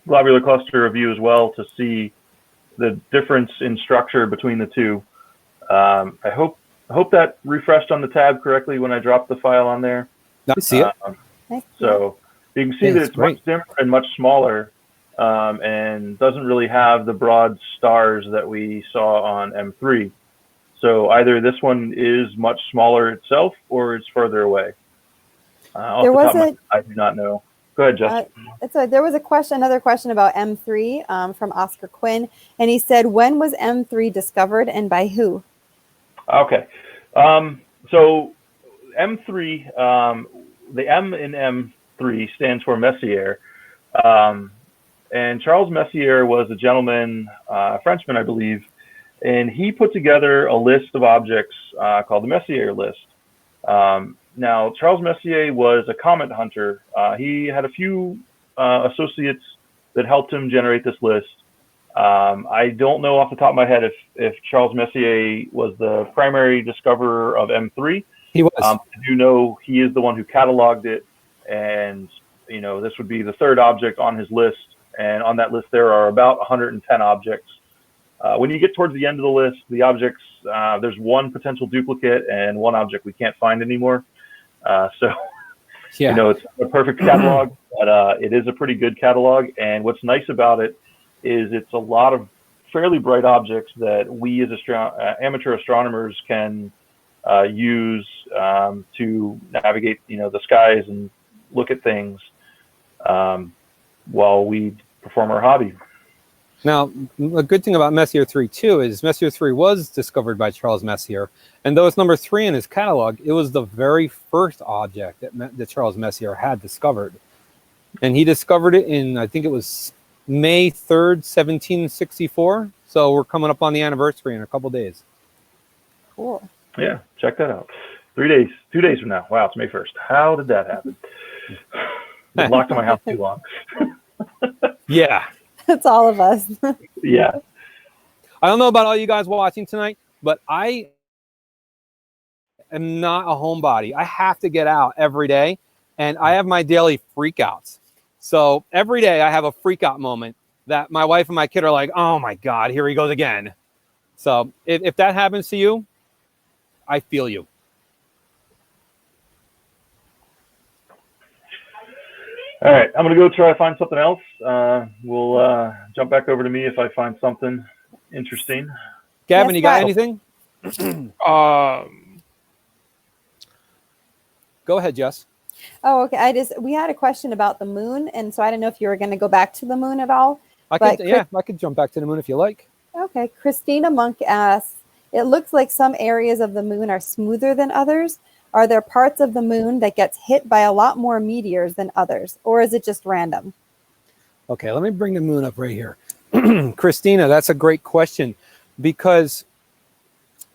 globular cluster a view as well to see the difference in structure between the two. I hope that refreshed on the tab correctly when I dropped the file on there. I see it. So you can see that it's much dimmer and much smaller, and doesn't really have the broad stars that we saw on M3. So either this one is much smaller itself, or it's further away. I do not know. Go ahead, Jess. There was another question about M3 from Oscar Quinn, and he said, when was M3 discovered and by who? Okay. So M3, the M in M3 stands for Messier. And Charles Messier was a gentleman, a Frenchman, I believe, and he put together a list of objects called the Messier list. Now, Charles Messier was a comet hunter. He had a few associates that helped him generate this list. I don't know off the top of my head if Charles Messier was the primary discoverer of M3. He was. I do know he is the one who cataloged it, and this would be the third object on his list. And on that list, there are about 110 objects. When you get towards the end of the list, the objects, there's one potential duplicate and one object we can't find anymore. It's a perfect catalog, but it is a pretty good catalog. And what's nice about it is it's a lot of fairly bright objects that we as amateur astronomers can use to navigate, the skies and look at things while we perform our hobby. Now, a good thing about Messier 3 too is Messier 3 was discovered by Charles Messier, and though it's number 3 in his catalog, it was the very first object that Charles Messier had discovered, and he discovered it in, I think it was May 3rd, 1764. So we're coming up on the anniversary in a couple days. Cool. Yeah, check that out. 3 days, 2 days from now. Wow, it's May 1st. How did that happen? Been locked in my house too long. Yeah. It's all of us. Yeah. I don't know about all you guys watching tonight, but I am not a homebody. I have to get out every day, and I have my daily freakouts. So every day I have a freakout moment that my wife and my kid are like, oh my God, here he goes again. So if that happens to you, I feel you. All right, I'm going to go try to find something else. We'll jump back over to me if I find something. Interesting. Gavin, Yes, you got Scott. anything? Go ahead, Jess. Oh, okay. We had a question about the moon, and so I don't know if you were going to go back to the moon at all. I But could jump back to the moon if you like. Okay. Christina Monk asks, it looks like some areas of the moon are smoother than others. Are there parts of the moon that gets hit by a lot more meteors than others, or is it just random? Okay, let me bring the moon up right here. Christina, that's a great question because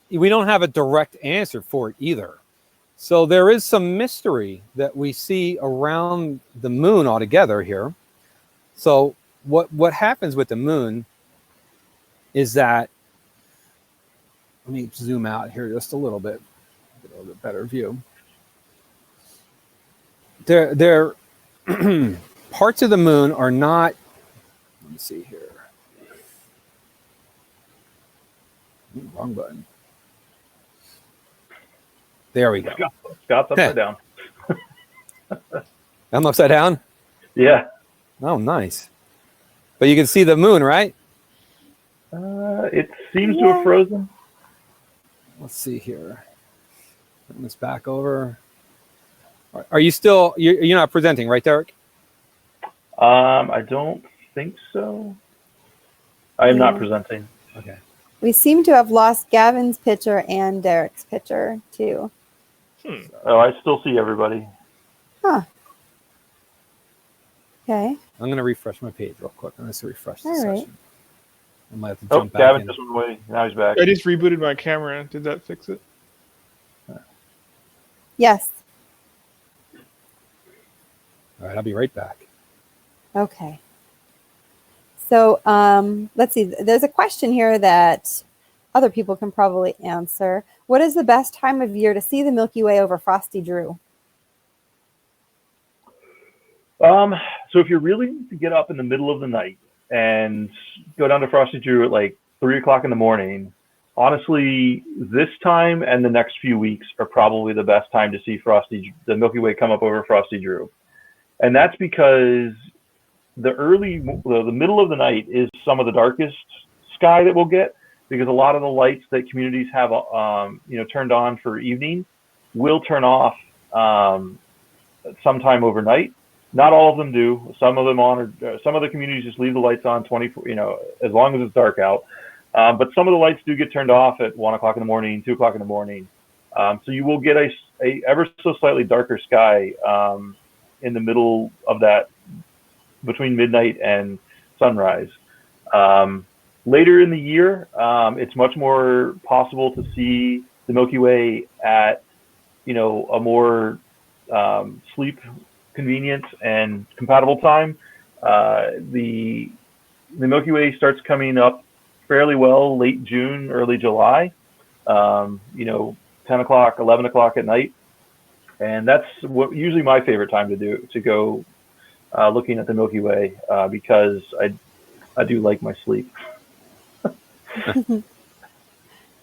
we don't have a direct answer for it either. So there is some mystery that we see around the moon altogether here. So what happens with the moon is that, let me zoom out here just a little bit, get a little bit better view. There parts of the moon are not, let me see here. Wrong button. There we go. Scott's upside down. I'm upside down? Yeah. Oh, nice. But you can see the moon, right? It seems to have frozen. Let's see here. Turn this back over. Are you still, you're not presenting, right, Derek? I don't think so. I am not presenting. Okay. We seem to have lost Gavin's picture and Derek's picture too. Oh, I still see everybody. Huh. Okay. I'm going to refresh my page real quick. I'm going to refresh the All right. session. I might have to Oh, jump back Gavin in. just went away. Now he's back. I just rebooted my camera. Did that fix it? Yes. All right, I'll be right back. Okay. So let's see. There's a question here that other people can probably answer. What is the best time of year to see the Milky Way over Frosty Drew? So if you're really to get up in the middle of the night and go down to Frosty Drew at like 3 o'clock in the morning, honestly, this time and the next few weeks are probably the best time to see the Milky Way come up over Frosty Drew. And that's because the middle of the night is some of the darkest sky that we'll get, because a lot of the lights that communities have, turned on for evening will turn off sometime overnight. Not all of them do. Some of the communities just leave the lights on 24, as long as it's dark out. But some of the lights do get turned off at 1 o'clock in the morning, 2 o'clock in the morning. So you will get a ever so slightly darker sky in the middle of that, between midnight and sunrise. Later in the year, it's much more possible to see the Milky Way at, a more sleep convenient and compatible time. The Milky Way starts coming up fairly well late June, early July, 10 o'clock, 11 o'clock at night. And that's usually my favorite time to go looking at the Milky Way, because I do like my sleep.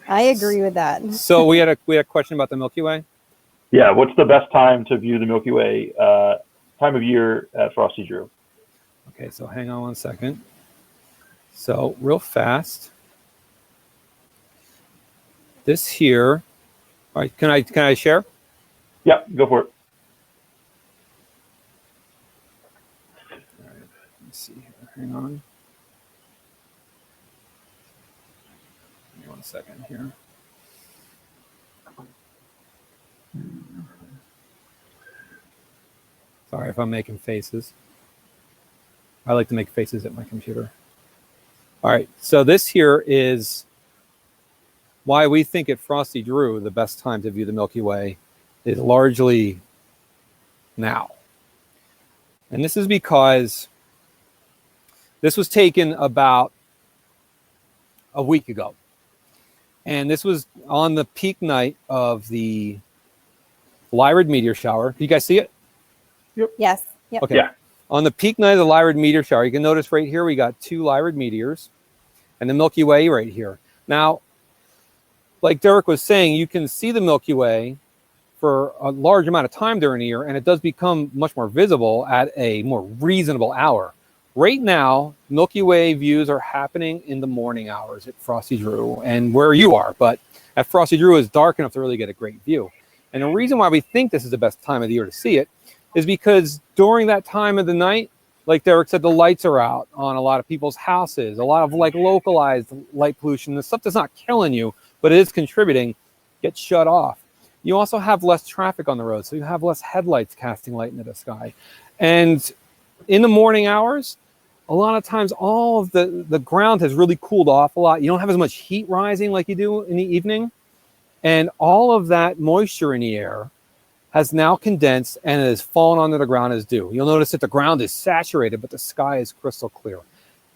I agree with that. So we had a question about the Milky Way. Yeah, what's the best time to view the Milky Way time of year at Frosty Drew? Okay, so hang on one second. So real fast. This here. All right, can I share? Yeah, go for it. All right, let me see here. Hang on. Give me 1 second here. Sorry if I'm making faces. I like to make faces at my computer. All right, so this here is why we think at Frosty Drew the best time to view the Milky Way is largely now. And this is because this was taken about a week ago. And this was on the peak night of the Lyrid meteor shower. Do you guys see it? Yes. Yep. Okay. Yeah. On the peak night of the Lyrid meteor shower, you can notice right here we got 2 Lyrid meteors and the Milky Way right here. Now, like Derek was saying, you can see the Milky Way for a large amount of time during the year, and it does become much more visible at a more reasonable hour. right now, Milky Way views are happening in the morning hours at Frosty Drew and where you are. But at Frosty Drew, it's dark enough to really get a great view. And the reason why we think this is the best time of the year to see it is because during that time of the night, like Derek said, the lights are out on a lot of people's houses, a lot of like localized light pollution, the stuff that's not killing you, but it is contributing, gets shut off. You also have less traffic on the road, so you have less headlights casting light into the sky. And in the morning hours, a lot of times all of the ground has really cooled off a lot. You don't have as much heat rising like you do in the evening. And all of that moisture in the air has now condensed and it has fallen onto the ground as dew. You'll notice that the ground is saturated, but the sky is crystal clear.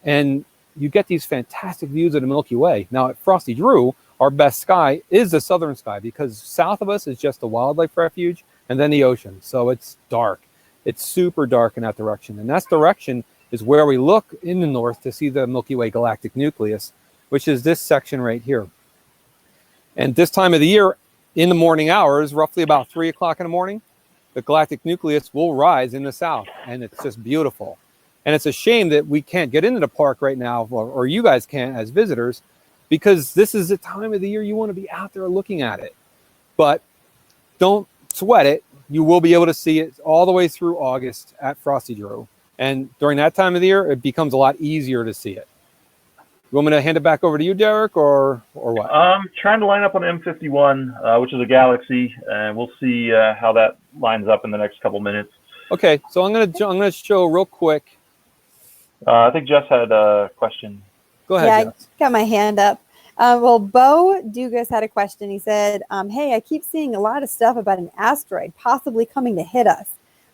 And you get these fantastic views of the Milky Way. Now at Frosty Drew, our best sky is the southern sky because south of us is just the wildlife refuge and then the ocean. So it's dark. It's super dark in that direction. And that direction is where we look in the north to see the Milky Way galactic nucleus, which is this section right here. And this time of the year, in the morning hours, roughly about 3 o'clock in the morning, the galactic nucleus will rise in the south. And it's just beautiful. And it's a shame that we can't get into the park right now, or you guys can't as visitors, because this is the time of the year you want to be out there looking at it. But don't sweat it. You will be able to see it all the way through August at Frosty Drew. And during that time of the year, it becomes a lot easier to see it. You want me to hand it back over to you, Derek, or what? Trying to line up on M51, which is a galaxy, and we'll see how that lines up in the next couple minutes. Okay, so I'm gonna show real quick. I think Jess had a question. Go ahead, Yeah, Jess. I got my hand up. Well, Bo Dugas had a question. He said, hey, I keep seeing a lot of stuff about an asteroid possibly coming to hit us.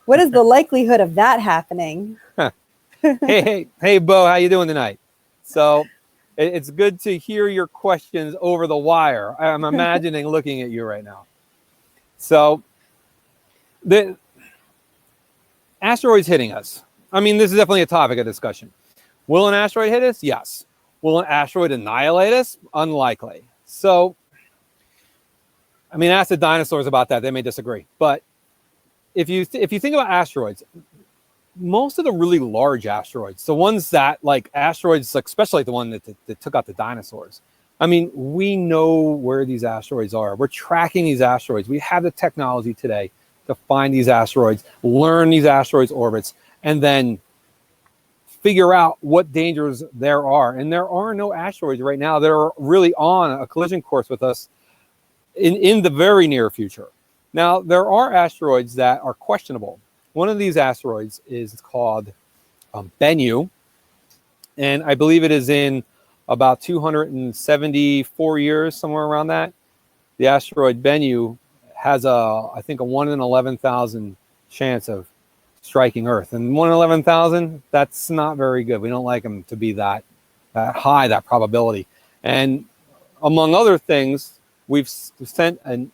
What is the likelihood of that happening? Hey, Bo, how you doing tonight? So it's good to hear your questions over the wire. I'm imagining looking at you right now. So the asteroids hitting us. I mean, this is definitely a topic of discussion. Will an asteroid hit us? Yes. Will an asteroid annihilate us? Unlikely. So, I mean, ask the dinosaurs about that. They may disagree. But if you think about asteroids, most of the really large asteroids, the ones that like asteroids, especially like the one that took out the dinosaurs. I mean, we know where these asteroids are. We're tracking these asteroids. We have the technology today to find these asteroids, learn these asteroids' orbits, and then figure out what dangers there are. And there are no asteroids right now that are really on a collision course with us in the very near future. Now, there are asteroids that are questionable. One of these asteroids is called Bennu, and I believe it is in about 274 years, somewhere around that. The asteroid Bennu has I think a 1 in 11,000 chance of striking Earth, and 1 in 11,000, that's not very good. We don't like them to be that high, that probability. And among other things, we've sent a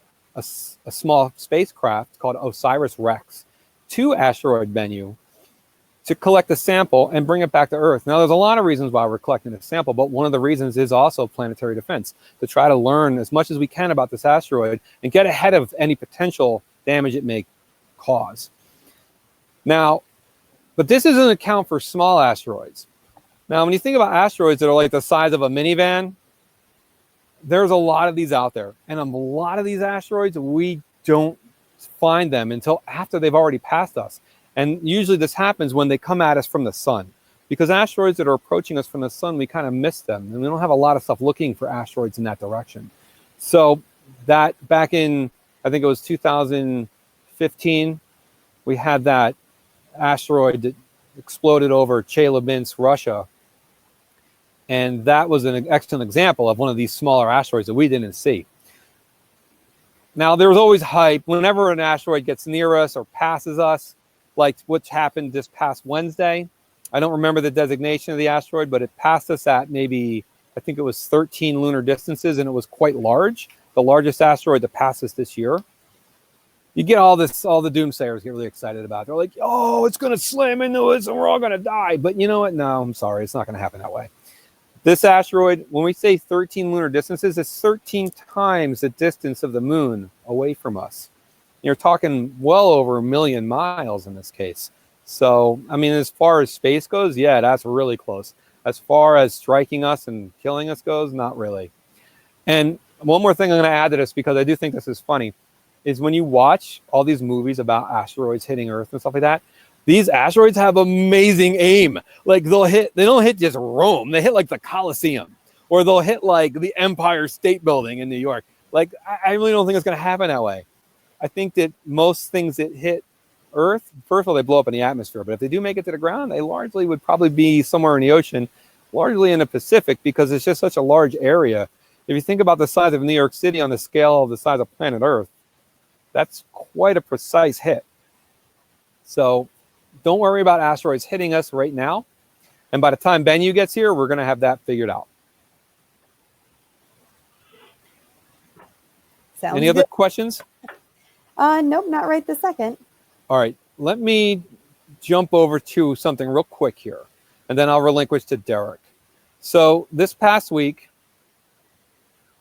small spacecraft called OSIRIS-REx to asteroid Bennu to collect a sample and bring it back to Earth. Now, there's a lot of reasons why we're collecting a sample, but one of the reasons is also planetary defense, to try to learn as much as we can about this asteroid and get ahead of any potential damage it may cause. Now, but this doesn't account for small asteroids. Now, when you think about asteroids that are like the size of a minivan, there's a lot of these out there. And a lot of these asteroids, we don't find them until after they've already passed us. And usually this happens when they come at us from the sun. Because asteroids that are approaching us from the sun, we kind of miss them. And we don't have a lot of stuff looking for asteroids in that direction. So that back in, I think it was 2015, we had that asteroid that exploded over Chelyabinsk, Russia. And that was an excellent example of one of these smaller asteroids that we didn't see. Now, there was always hype. Whenever an asteroid gets near us or passes us, like what happened this past Wednesday, I don't remember the designation of the asteroid, but it passed us at maybe, I think it was 13 lunar distances, and it was quite large, the largest asteroid that passed us this year. You get all the doomsayers get really excited about it. They're like, oh, it's going to slam into us and we're all going to die. But you know what? No, I'm sorry. It's not going to happen that way. This asteroid, when we say 13 lunar distances, it's 13 times the distance of the moon away from us. You're talking well over 1 million miles in this case. So, I mean, as far as space goes, yeah, that's really close. As far as striking us and killing us goes, not really. And one more thing I'm going to add to this, because I do think this is funny, is when you watch all these movies about asteroids hitting Earth and stuff like that, these asteroids have amazing aim. Like they don't hit just Rome, they hit like the Colosseum, or they'll hit like the Empire State Building in New York. Like, I really don't think it's going to happen that way. I think that most things that hit Earth, first of all, they blow up in the atmosphere, but if they do make it to the ground, they largely would probably be somewhere in the ocean, largely in the Pacific, because it's just such a large area. If you think about the size of New York City on the scale of the size of planet Earth, that's quite a precise hit. So don't worry about asteroids hitting us right now. And by the time Bennu gets here, we're going to have that figured out. Sounds Any other good. questions? Nope, not right this second. All right, let me jump over to something real quick here, and then I'll relinquish to Derek. So this past week,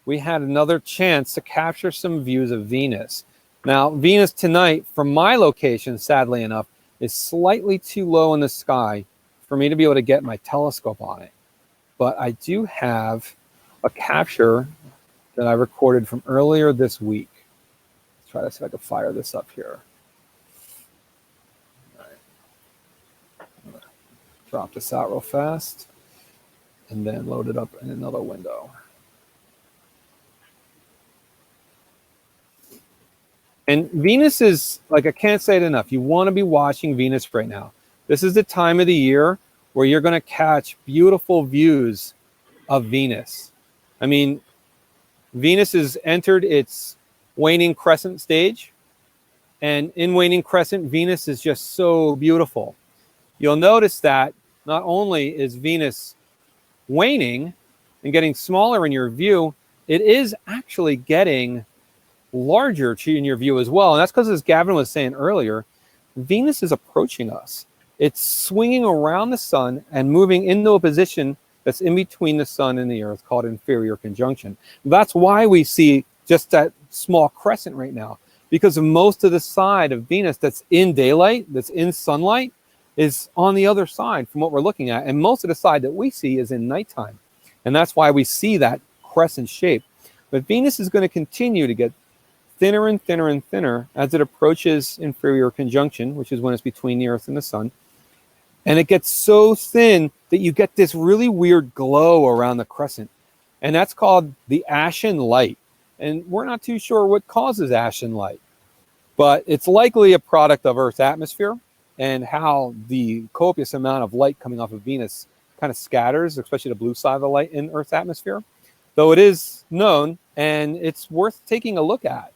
we had another chance to capture some views of Venus. Now, Venus tonight, from my location, sadly enough, is slightly too low in the sky for me to be able to get my telescope on it. But I do have a capture that I recorded from earlier this week. Let's try to see if I can fire this up here. All right. I'm gonna drop this out real fast and then load it up in another window. And Venus is, like, I can't say it enough. You want to be watching Venus right now. This is the time of the year where you're going to catch beautiful views of Venus. I mean, Venus has entered its waning crescent stage. And in waning crescent, Venus is just so beautiful. You'll notice that not only is Venus waning and getting smaller in your view, it is actually getting larger in your view as well. And that's because, as Gavin was saying earlier, Venus is approaching us. It's swinging around the sun and moving into a position that's in between the sun and the Earth, called inferior conjunction. That's why we see just that small crescent right now, because most of the side of Venus that's in daylight, that's in sunlight, is on the other side from what we're looking at. And most of the side that we see is in nighttime. And that's why we see that crescent shape. But Venus is going to continue to get thinner and thinner and thinner as it approaches inferior conjunction, which is when it's between the Earth and the sun. And it gets so thin that you get this really weird glow around the crescent. And that's called the ashen light. And we're not too sure what causes ashen light, but it's likely a product of Earth's atmosphere and how the copious amount of light coming off of Venus kind of scatters, especially the blue side of the light in Earth's atmosphere. Though it is known, and it's worth taking a look at.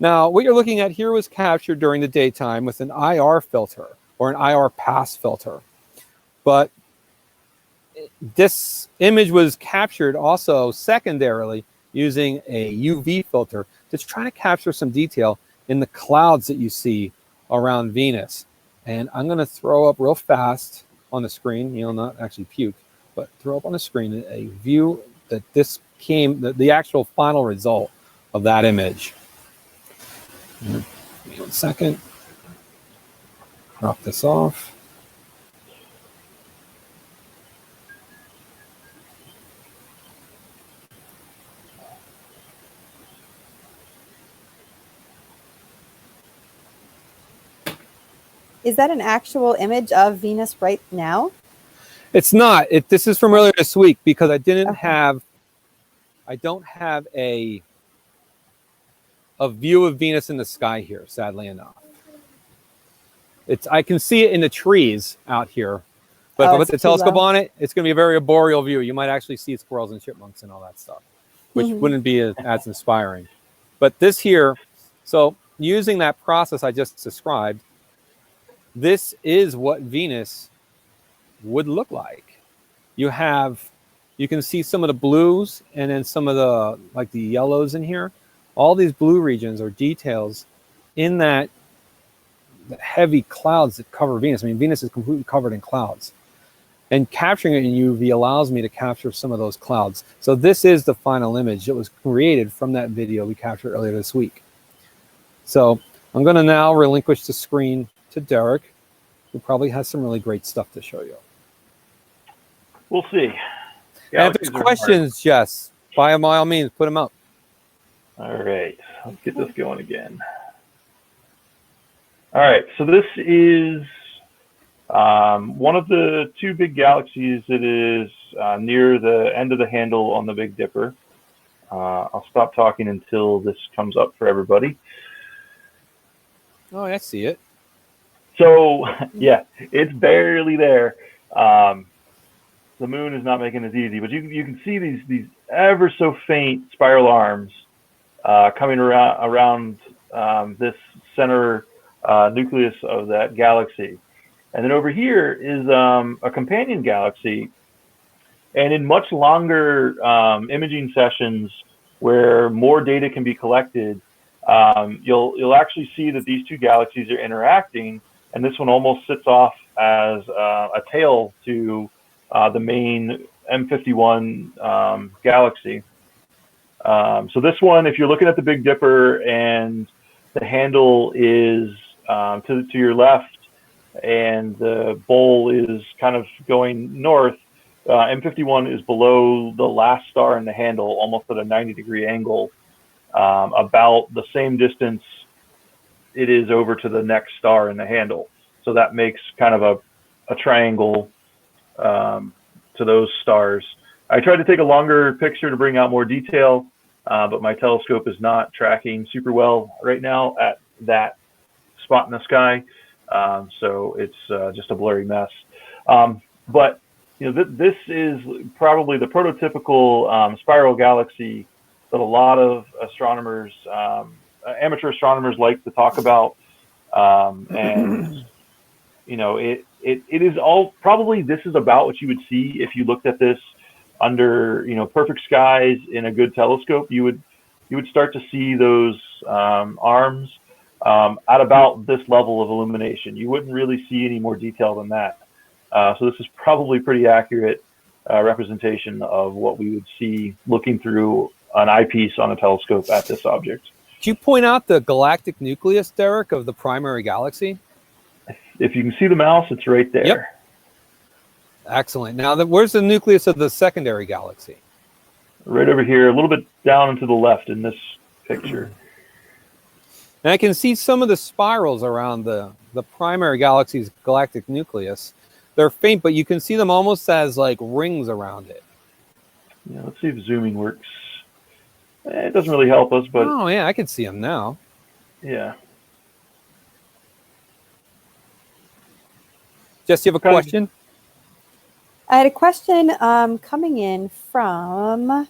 Now, what you're looking at here was captured during the daytime with an IR filter or an IR pass filter. But this image was captured also secondarily using a UV filter to try to capture some detail in the clouds that you see around Venus. And I'm going to throw up real fast on the screen, not actually puke, but throw up on the screen a view that this came, the actual final result of that image. Give me 1 second. Crop this off. Is that an actual image of Venus right now? It's not. This is from earlier this week, because I don't have a view of Venus in the sky here, sadly enough. I can see it in the trees out here, but if I put the telescope on it, it's going to be a very arboreal view. You might actually see squirrels and chipmunks and all that stuff, which wouldn't be as inspiring. But this here, so using that process I just described, this is what Venus would look like. You can see some of the blues and then some of the yellows in here. All these blue regions are details in that the heavy clouds that cover Venus. I mean, Venus is completely covered in clouds. And capturing it in UV allows me to capture some of those clouds. So this is the final image that was created from that video we captured earlier this week. So I'm going to now relinquish the screen to Derek. who probably has some really great stuff to show you. We'll see. And if Galaxies there's are questions, Jess, by all means, put them up. hard. All right, let's get this going again. All right, so this is one of the two big galaxies that is near the end of the handle on the Big Dipper. I'll stop talking until this comes up for everybody. Oh, I see it. So, yeah, it's barely there. The moon is not making it easy, but you can see these ever so faint spiral arms coming around this center nucleus of that galaxy. And then over here is a companion galaxy. And in much longer imaging sessions where more data can be collected, you'll actually see that these two galaxies are interacting, and this one almost sits off as a tail to the main M51 galaxy. So this one, if you're looking at the Big Dipper and the handle is to your left and the bowl is kind of going north, M51 is below the last star in the handle, almost at a 90-degree angle, about the same distance it is over to the next star in the handle. So that makes kind of a triangle to those stars. I tried to take a longer picture to bring out more detail, but my telescope is not tracking super well right now at that spot in the sky. So it's just a blurry mess. But you know, this is probably the prototypical spiral galaxy that a lot of astronomers, amateur astronomers, like to talk about. And you know, it is all probably, this is about what you would see if you looked at this under, you know, perfect skies in a good telescope. You would start to see those arms at about this level of illumination. You wouldn't really see any more detail than that. So this is probably pretty accurate representation of what we would see looking through an eyepiece on a telescope at this object. Did you point out the galactic nucleus, Derek, of the primary galaxy? If you can see the mouse, it's right there. Yep. Excellent. Now, where's the nucleus of the secondary galaxy? Right over here, a little bit down and to the left in this picture. And I can see some of the spirals around the primary galaxy's galactic nucleus. They're faint, but you can see them almost as like rings around it. Yeah, let's see if zooming works. It doesn't really help us, but... Oh, yeah, I can see them now. Yeah. Jess, you have a question? I had a question coming in from,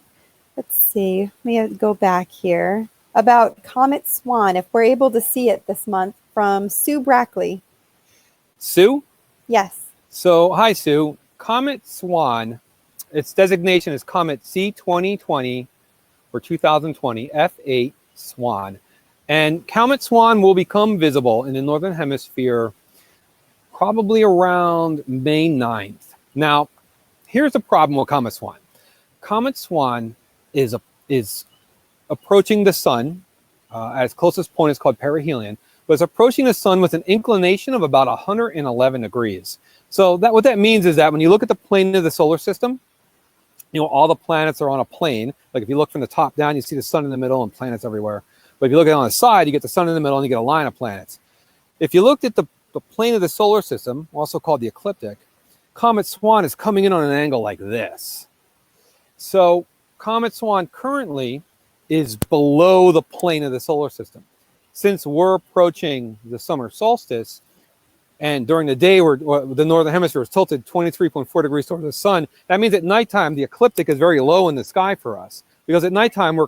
let's see, let me go back here, about Comet Swan, if we're able to see it this month, from Sue Brackley. Sue? Yes. So, hi, Sue. Comet Swan, its designation is Comet C2020 for 2020, F8 Swan. And Comet Swan will become visible in the Northern Hemisphere probably around May 9th. Now, here's the problem with Comet Swan. Comet Swan is approaching the sun. At its closest point is called perihelion, but it's approaching the sun with an inclination of about 111 degrees. So what that means is that when you look at the plane of the solar system, you know, all the planets are on a plane. Like if you look from the top down, you see the sun in the middle and planets everywhere. But if you look at it on the side, you get the sun in the middle and you get a line of planets. If you looked at the plane of the solar system, also called the ecliptic, Comet Swan is coming in on an angle like this. So Comet Swan currently is below the plane of the solar system. Since we're approaching the summer solstice, and during the day the northern hemisphere is tilted 23.4 degrees towards the sun, that means at nighttime the ecliptic is very low in the sky for us, because at nighttime we're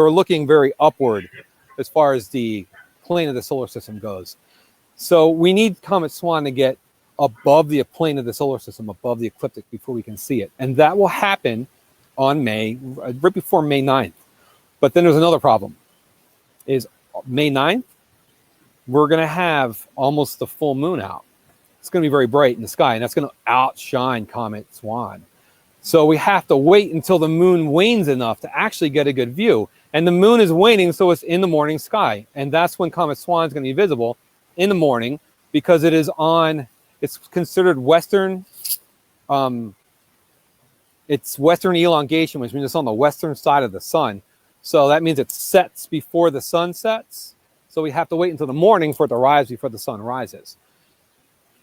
looking very upward as far as the plane of the solar system goes. So we need Comet Swan to get above the plane of the solar system, above the ecliptic, before we can see it. And that will happen on right before May 9th. But then there's another problem. Is May 9th, we're going to have almost the full moon out. It's going to be very bright in the sky, and that's going to outshine Comet Swan. So we have to wait until the moon wanes enough to actually get a good view. And the moon is waning, so it's in the morning sky. And that's when Comet Swan is going to be visible in the morning, because it is on, it's considered western, it's western elongation, which means it's on the western side of the sun. So that means it sets before the sun sets. So we have to wait until the morning for it to rise before the sun rises.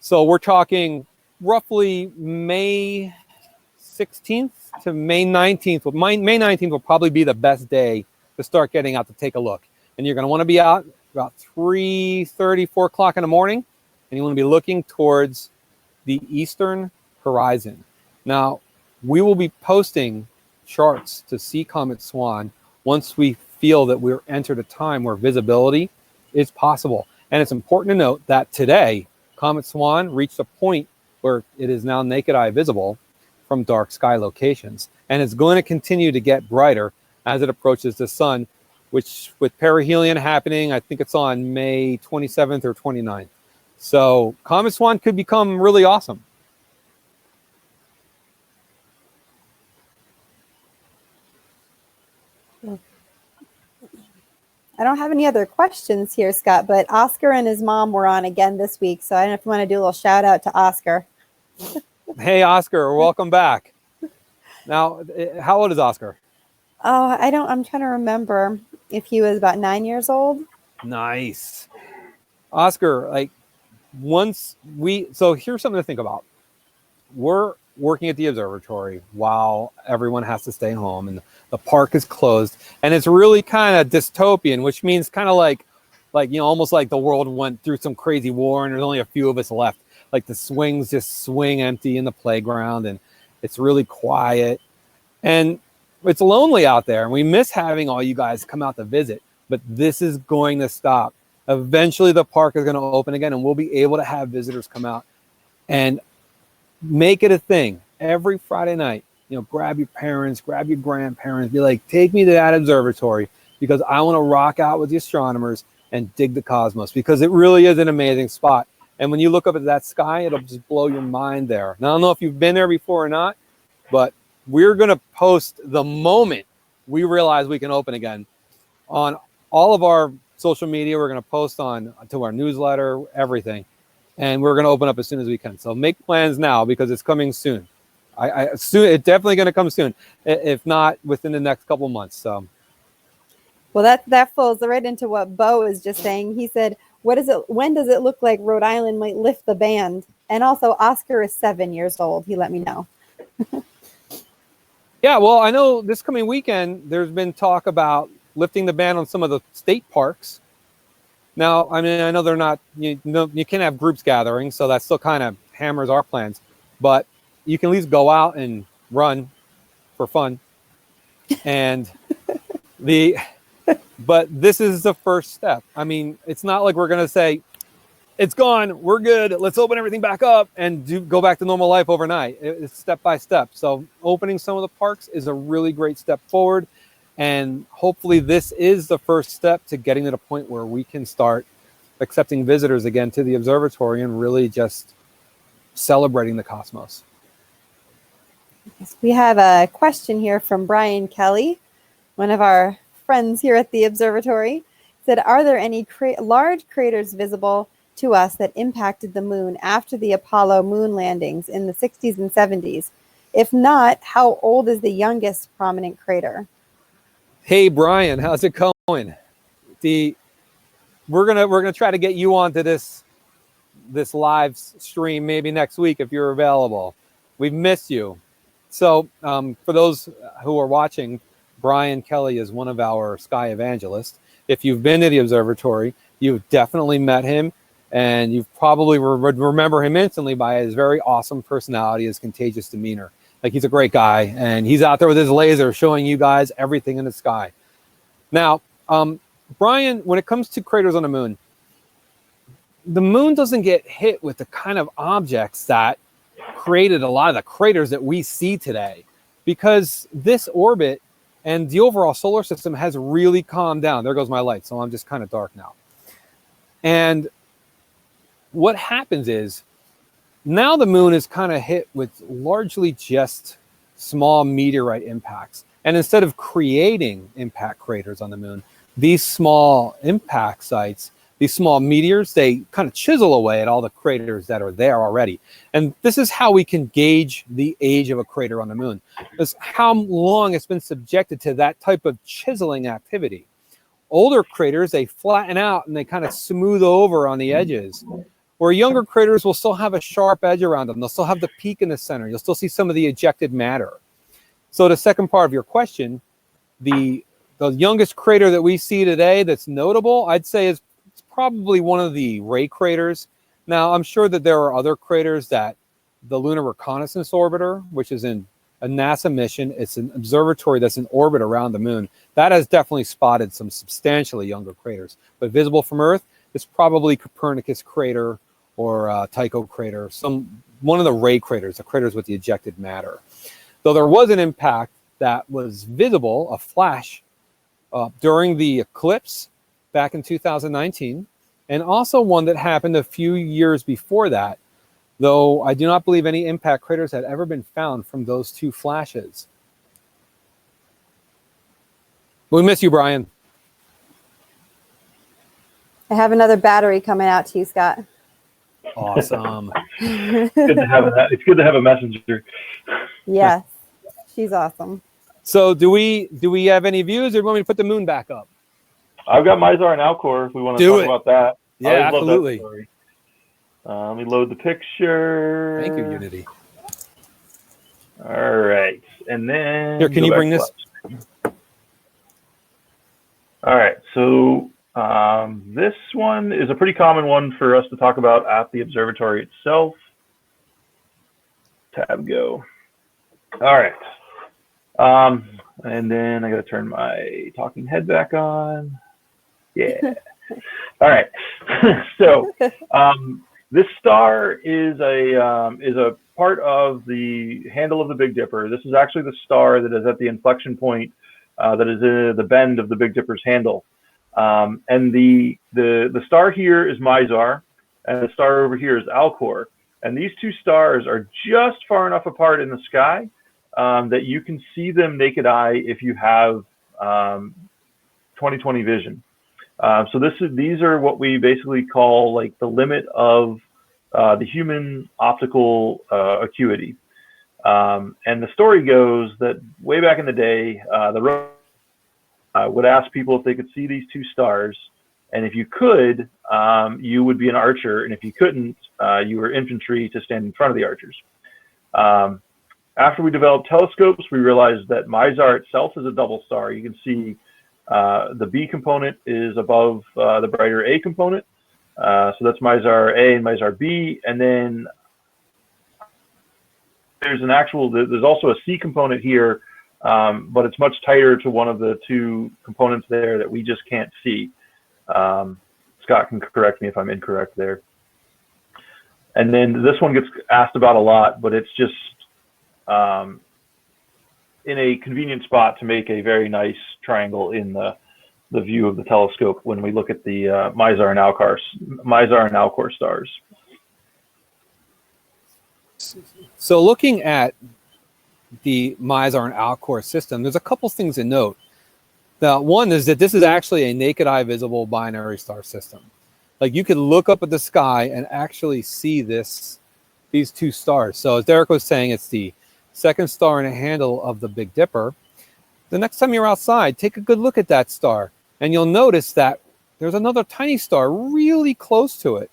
So we're talking roughly May 16th to May 19th. May 19th will probably be the best day to start getting out to take a look. And you're going to want to be out about 3:30, 4 o'clock in the morning. And you want to be looking towards the eastern horizon. Now, we will be posting charts to see Comet Swan once we feel that we're entered a time where visibility is possible. And it's important to note that today, Comet Swan reached a point where it is now naked eye visible from dark sky locations. And it's going to continue to get brighter as it approaches the sun, which with perihelion happening, I think it's on May 27th or 29th. So Comet Swan could become really awesome. I don't have any other questions here, Scott, but Oscar and his mom were on again this week. So I don't know if you want to do a little shout out to Oscar. Hey, Oscar, welcome back. Now, how old is Oscar? Oh, I'm trying to remember if he was about 9 years old. Nice. Oscar, like so here's something to think about. We're working at the observatory while everyone has to stay home and the park is closed, and it's really kind of dystopian, which means kind of like almost like the world went through some crazy war and there's only a few of us left. Like the swings just swing empty in the playground and it's really quiet and it's lonely out there, and we miss having all you guys come out to visit, but this is going to stop. Eventually the park is going to open again and we'll be able to have visitors come out and make it a thing every Friday night. Grab your parents, grab your grandparents, be like, take me to that observatory because I want to rock out with the astronomers and dig the cosmos, because it really is an amazing spot. And when you look up at that sky, it'll just blow your mind there. Now, I don't know if you've been there before or not, but we're going to post the moment we realize we can open again on all of our social media. We're going to post to our newsletter, everything. And we're going to open up as soon as we can. So make plans now because it's coming soon. It's definitely going to come soon, if not within the next couple months. So, well, that falls right into what Bo is just saying. He said, when does it look like Rhode Island might lift the ban? And also, Oscar is 7 years old. He let me know. Yeah, well, I know this coming weekend, there's been talk about lifting the ban on some of the state parks. Now, I mean, I know they're not, you can't have groups gathering, so that still kind of hammers our plans. But you can at least go out and run for fun. And but this is the first step. I mean, it's not like we're going to say, it's gone, we're good, let's open everything back up and go back to normal life overnight. It's step by step. So opening some of the parks is a really great step forward. And hopefully this is the first step to getting to the point where we can start accepting visitors again to the observatory and really just celebrating the cosmos. We have a question here from Brian Kelly, one of our friends here at the observatory. He said, are there any large craters visible to us that impacted the moon after the Apollo moon landings in the 60s and 70s? If not, how old is the youngest prominent crater? Hey, Brian, how's it going? We're gonna try to get you onto this live stream maybe next week if you're available. We've missed you. So for those who are watching, Brian Kelly is one of our sky evangelists. If you've been to the observatory, you've definitely met him, and you probably would remember him instantly by his very awesome personality, his contagious demeanor. Like, he's a great guy, and he's out there with his laser showing you guys everything in the sky. Now, Brian, when it comes to craters on the moon doesn't get hit with the kind of objects that created a lot of the craters that we see today, because this orbit and the overall solar system has really calmed down. There goes my light, so I'm just kind of dark now. And what happens is, now the moon is kind of hit with largely just small meteorite impacts. And instead of creating impact craters on the moon, these small impact sites these small meteors, they kind of chisel away at all the craters that are there already. And this is how we can gauge the age of a crater on the moon. It's how long it's been subjected to that type of chiseling activity. Older craters, they flatten out and they kind of smooth over on the edges, where younger craters will still have a sharp edge around them. They'll still have the peak in the center. You'll still see some of the ejected matter. So the second part of your question, the youngest crater that we see today that's notable, I'd say it's probably one of the Ray craters. Now, I'm sure that there are other craters that the Lunar Reconnaissance Orbiter, which is in a NASA mission, it's an observatory that's in orbit around the moon, that has definitely spotted some substantially younger craters. But visible from Earth, it's probably Copernicus crater or Tycho crater, one of the Ray craters, the craters with the ejected matter. Though there was an impact that was visible, a flash, during the eclipse back in 2019, and also one that happened a few years before that, though I do not believe any impact craters had ever been found from those two flashes. We miss you, Brian. I have another battery coming out to you, Scott. Awesome. It's good to have a messenger. Yes, she's awesome. So do we have any views, or do you want me to put the moon back up? I've got Messier and Alcor if we want to Do talk it. about that. Yeah, I always love that absolutely. story. Let me load the picture. Thank you, Unity. All right. And then... Here, can you bring this? All right. So this one is a pretty common one for us to talk about at the observatory itself. Tab go. All right. And then I got to turn my talking head back on. Yeah. All right. So this star is a part of the handle of the Big Dipper. This is actually the star that is at the inflection point that is in the bend of the Big Dipper's handle. And the star here is Messier, and the star over here is Alcor. And these two stars are just far enough apart in the sky that you can see them naked eye if you have 20/20 vision. So these are what we basically call like the limit of the human optical acuity. And the story goes that way back in the day, the would ask people if they could see these two stars, and if you could, you would be an archer, and if you couldn't, you were infantry to stand in front of the archers. After we developed telescopes, we realized that Messier itself is a double star. You can see the B component is above the brighter A component. So that's Messier A and Messier B. And then there's also a C component here, but it's much tighter to one of the two components there that we just can't see. Scott can correct me if I'm incorrect there. And then this one gets asked about a lot, but it's just in a convenient spot to make a very nice triangle in the view of the telescope when we look at the Messier and Alcor stars. So looking at the Messier and Alcor system, there's a couple things to note. One is that this is actually a naked eye visible binary star system. Like you could look up at the sky and actually see these two stars. So as Derek was saying, it's the second star in a handle of the Big Dipper. The next time you're outside, take a good look at that star, and you'll notice that there's another tiny star really close to it.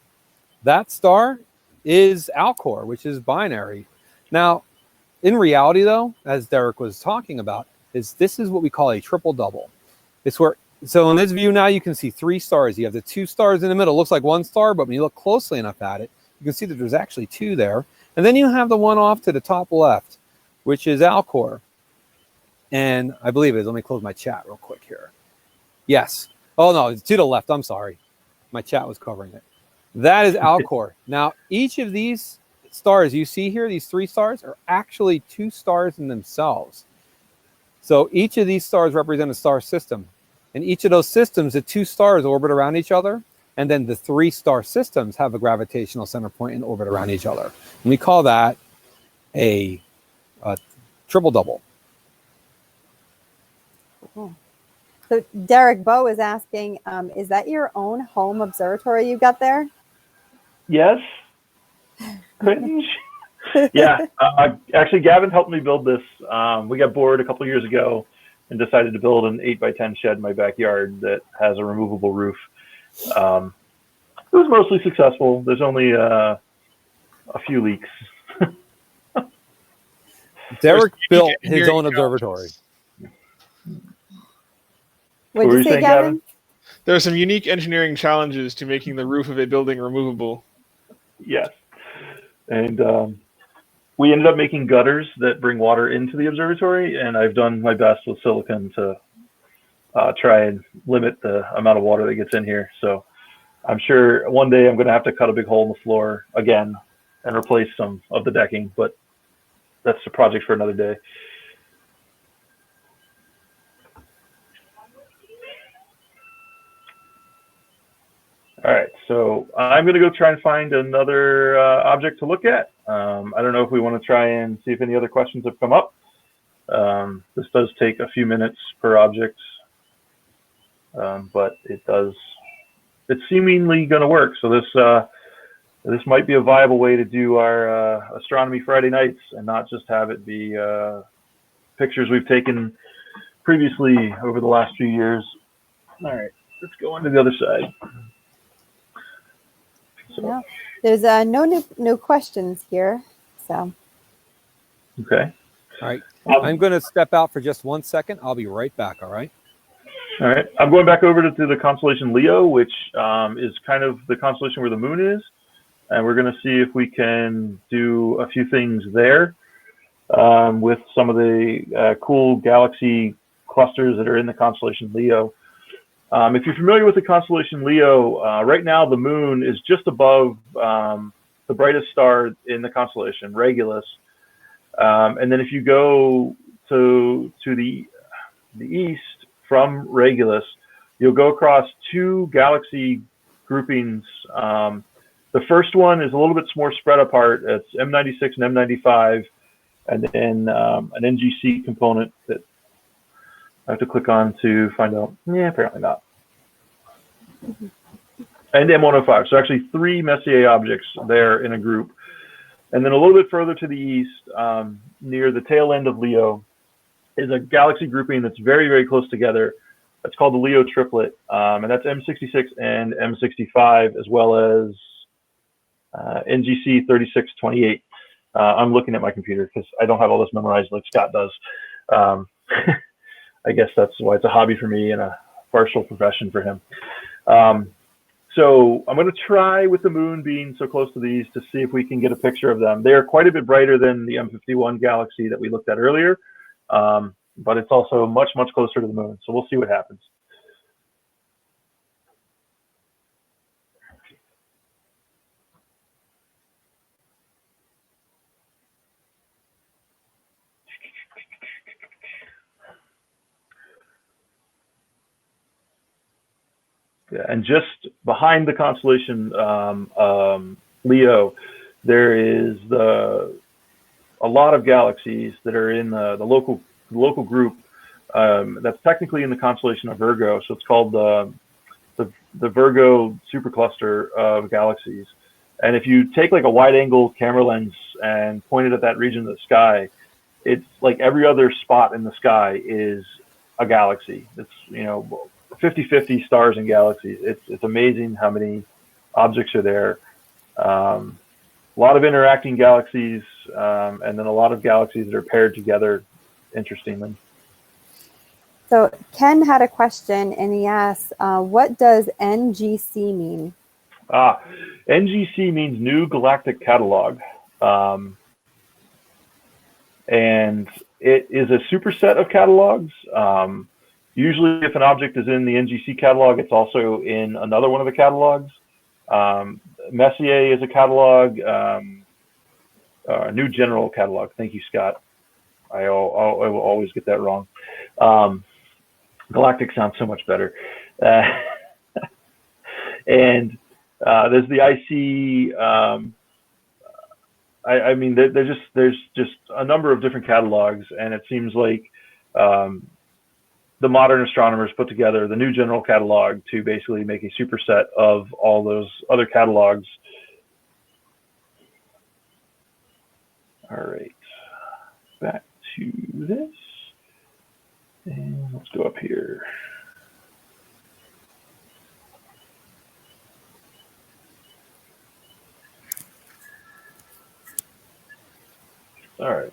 That star is Alcor, which is binary. Now, in reality, though, as Derek was talking about, this is what we call a triple double. So in this view now, you can see three stars. You have the two stars in the middle. It looks like one star, but when you look closely enough at it, you can see that there's actually two there. And then you have the one off to the top left, which is Alcor. And I believe it is. Let me close my chat real quick here. Yes. Oh, no, it's to the left. I'm sorry. My chat was covering it. That is Alcor. Now, each of these stars you see here, these three stars, are actually two stars in themselves. So each of these stars represent a star system. And each of those systems, the two stars orbit around each other. And then the three star systems have a gravitational center point and orbit around each other. And we call that a triple double. Cool. So Derek Bow is asking, is that your own home observatory you got there? Yes. Cringe. Yeah. Actually, Gavin helped me build this. We got bored a couple years ago and decided to build an 8x10 shed in my backyard that has a removable roof. It was mostly successful. There's only a few leaks. Derek built his own observatory. What did you say, Gavin? There are some unique engineering challenges to making the roof of a building removable. Yes. And we ended up making gutters that bring water into the observatory, and I've done my best with silicon to try and limit the amount of water that gets in here. So I'm sure one day I'm going to have to cut a big hole in the floor again and replace some of the decking, but that's a project for another day. All right, so I'm going to go try and find another object to look at. I don't know if we want to try and see if any other questions have come up. This does take a few minutes per object, but it's seemingly going to work. So this might be a viable way to do our astronomy Friday nights and not just have it be pictures we've taken previously over the last few years. All right, let's go on to the other side. No, there's no questions here. So. Okay. All right. I'm going to step out for just 1 second. I'll be right back. All right. All right. I'm going back over to the constellation Leo, which is kind of the constellation where the moon is. And we're going to see if we can do a few things there with some of the cool galaxy clusters that are in the constellation Leo. If you're familiar with the constellation Leo, right now the moon is just above the brightest star in the constellation, Regulus. And then if you go to the east from Regulus, you'll go across two galaxy groupings. The first one is a little bit more spread apart. It's M96 and M95, and then an NGC component that I have to click on to find out. Yeah, apparently not. And M105. So actually 3 Messier objects there in a group. And then a little bit further to the east, near the tail end of Leo, is a galaxy grouping that's very, very close together. It's called the Leo triplet. And that's M66 and M65, as well as NGC 3628. I'm looking at my computer because I don't have all this memorized like Scott does. I guess that's why it's a hobby for me and a partial profession for him. So I'm going to try, with the moon being so close to these, to see if we can get a picture of them. They are quite a bit brighter than the M51 galaxy that we looked at earlier, but it's also much, much closer to the moon. So we'll see what happens. Yeah, and just behind the constellation Leo, there is a lot of galaxies that are in the local group that's technically in the constellation of Virgo. So it's called the Virgo supercluster of galaxies. And if you take like a wide-angle camera lens and point it at that region of the sky, it's like every other spot in the sky is a galaxy. It's 50-50 stars and galaxies. It's amazing how many objects are there. A lot of interacting galaxies, and then a lot of galaxies that are paired together, interestingly. So Ken had a question, and he asked, what does NGC mean? NGC means New Galactic Catalog. And it is a superset of catalogs. Usually, if an object is in the NGC catalog, it's also in another one of the catalogs. Messier is a catalog, New General Catalog. Thank you, Scott. I will always get that wrong. Galactic sounds so much better. And there's the IC. I mean, there's just a number of different catalogs, and it seems like the modern astronomers put together the new general catalog to basically make a superset of all those other catalogs. All right, back to this. And let's go up here. All right.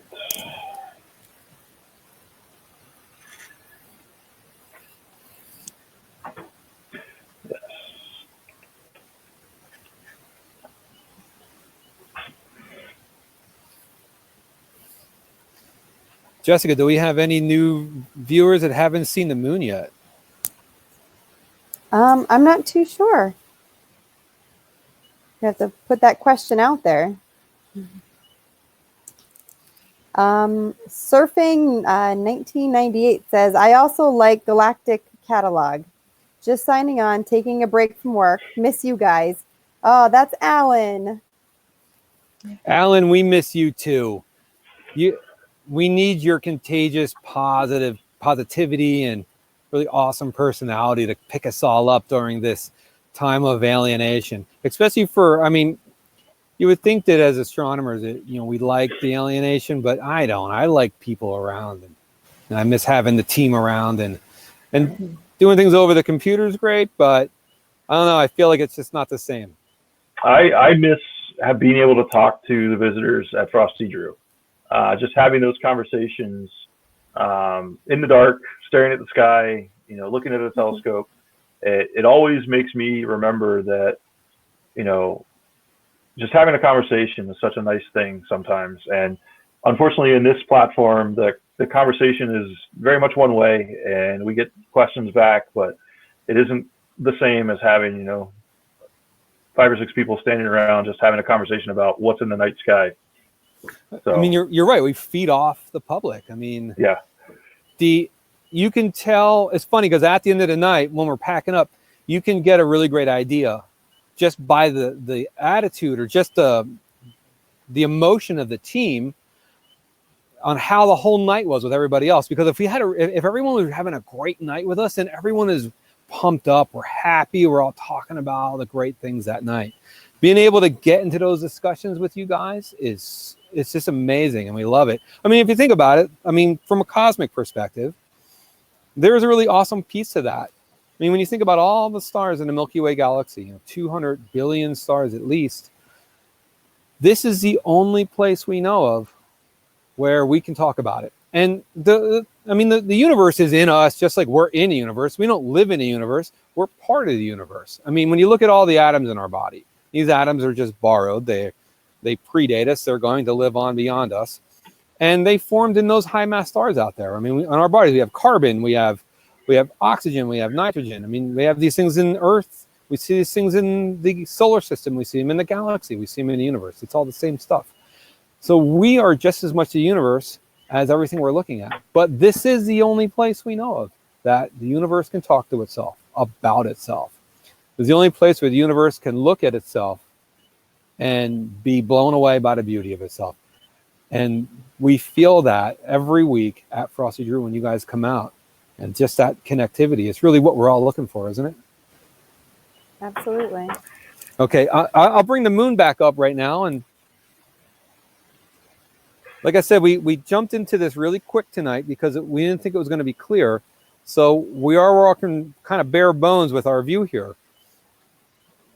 Yes. Jessica, do we have any new viewers that haven't seen the moon yet? I'm not too sure. You have to put that question out there. Surfing 1998 says, I also like Galactic Catalog. Just signing on, taking a break from work. Miss you guys. Oh, that's Alan. Alan, we miss you too. We need your contagious positivity and really awesome personality to pick us all up during this time of alienation. Especially for, I mean, you would think that as astronomers, we like the alienation, but I don't. I like people around, and I miss having the team around, and doing things over the computer is great, but I don't know. I feel like it's just not the same. I miss being able to talk to the visitors at Frosty Drew. Just having those conversations in the dark, staring at the sky, looking at a telescope. It always makes me remember that, just having a conversation is such a nice thing sometimes. And unfortunately, in this platform, the conversation is very much one way, and we get questions back, but it isn't the same as having, 5 or 6 people standing around just having a conversation about what's in the night sky. So, I mean, you're right. We feed off the public. I mean, yeah. You can tell. It's funny because at the end of the night, when we're packing up, you can get a really great idea just by the attitude or just the emotion of the team on how the whole night was with everybody else. Because if everyone was having a great night with us, and everyone is pumped up, we're happy, we're all talking about all the great things that night. Being able to get into those discussions with you guys it's just amazing, and we love it. I mean, if you think about it, I mean, from a cosmic perspective, there's a really awesome piece to that. I mean, when you think about all the stars in the Milky Way galaxy, 200 billion stars at least, this is the only place we know of where we can talk about it. And the universe is in us, just like we're in a universe. We don't live in a universe. We're part of the universe. I mean, when you look at all the atoms in our body, these atoms are just borrowed. They predate us. They're going to live on beyond us. And they formed in those high mass stars out there. I mean, on our bodies, we have carbon, we have oxygen, we have nitrogen. I mean, we have these things in Earth. We see these things in the solar system. We see them in the galaxy. We see them in the universe. It's all the same stuff. So we are just as much the universe as everything we're looking at. But this is the only place we know of that the universe can talk to itself about itself. It's the only place where the universe can look at itself and be blown away by the beauty of itself. And we feel that every week at Frosty Drew when you guys come out. And just that connectivity, it's really what we're all looking for, isn't it? Absolutely. Okay, I'll bring the moon back up right now. And like I said, we jumped into this really quick tonight because we didn't think it was going to be clear. So we are working kind of bare bones with our view here.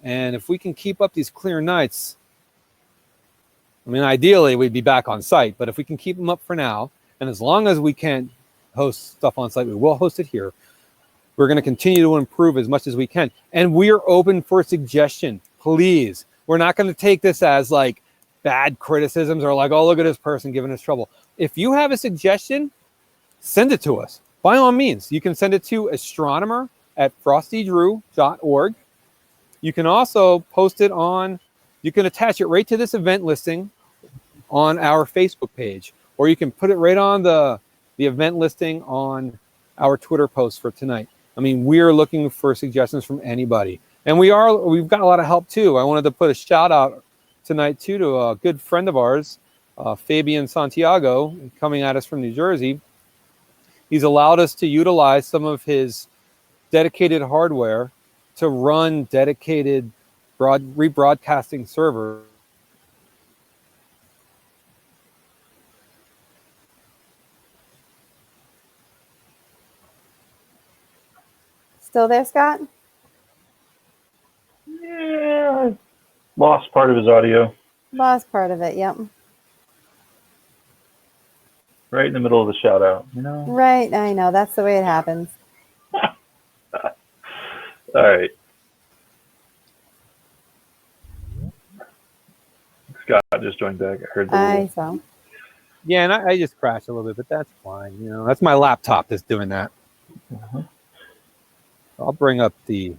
And if we can keep up these clear nights, I mean, ideally we'd be back on site, but if we can keep them up for now, and as long as we can't host stuff on site, we will host it here. We're going to continue to improve as much as we can. And we are open for suggestion, please. We're not going to take this as like bad criticisms or like, oh, look at this person giving us trouble. If you have a suggestion, send it to us. By all means, you can send it to astronomer@frostydrew.org. You can also post it you can attach it right to this event listing on our Facebook page, or you can put it right on the event listing on our Twitter post for tonight. I mean, we are looking for suggestions from anybody. And we've got a lot of help too. I wanted to put a shout out tonight too to a good friend of ours, Fabian Santiago, coming at us from New Jersey. He's allowed us to utilize some of his dedicated hardware to run dedicated rebroadcasting servers. Still there, Scott? Yeah, lost part of his audio Lost part of it, yep. right in the middle of the shout out. You know. Right, I know. That's the way it happens. All right. Scott just joined back. I heard the I little... saw. Yeah, and I just crashed a little bit, but that's fine. You know, that's my laptop that's doing that. I'll bring the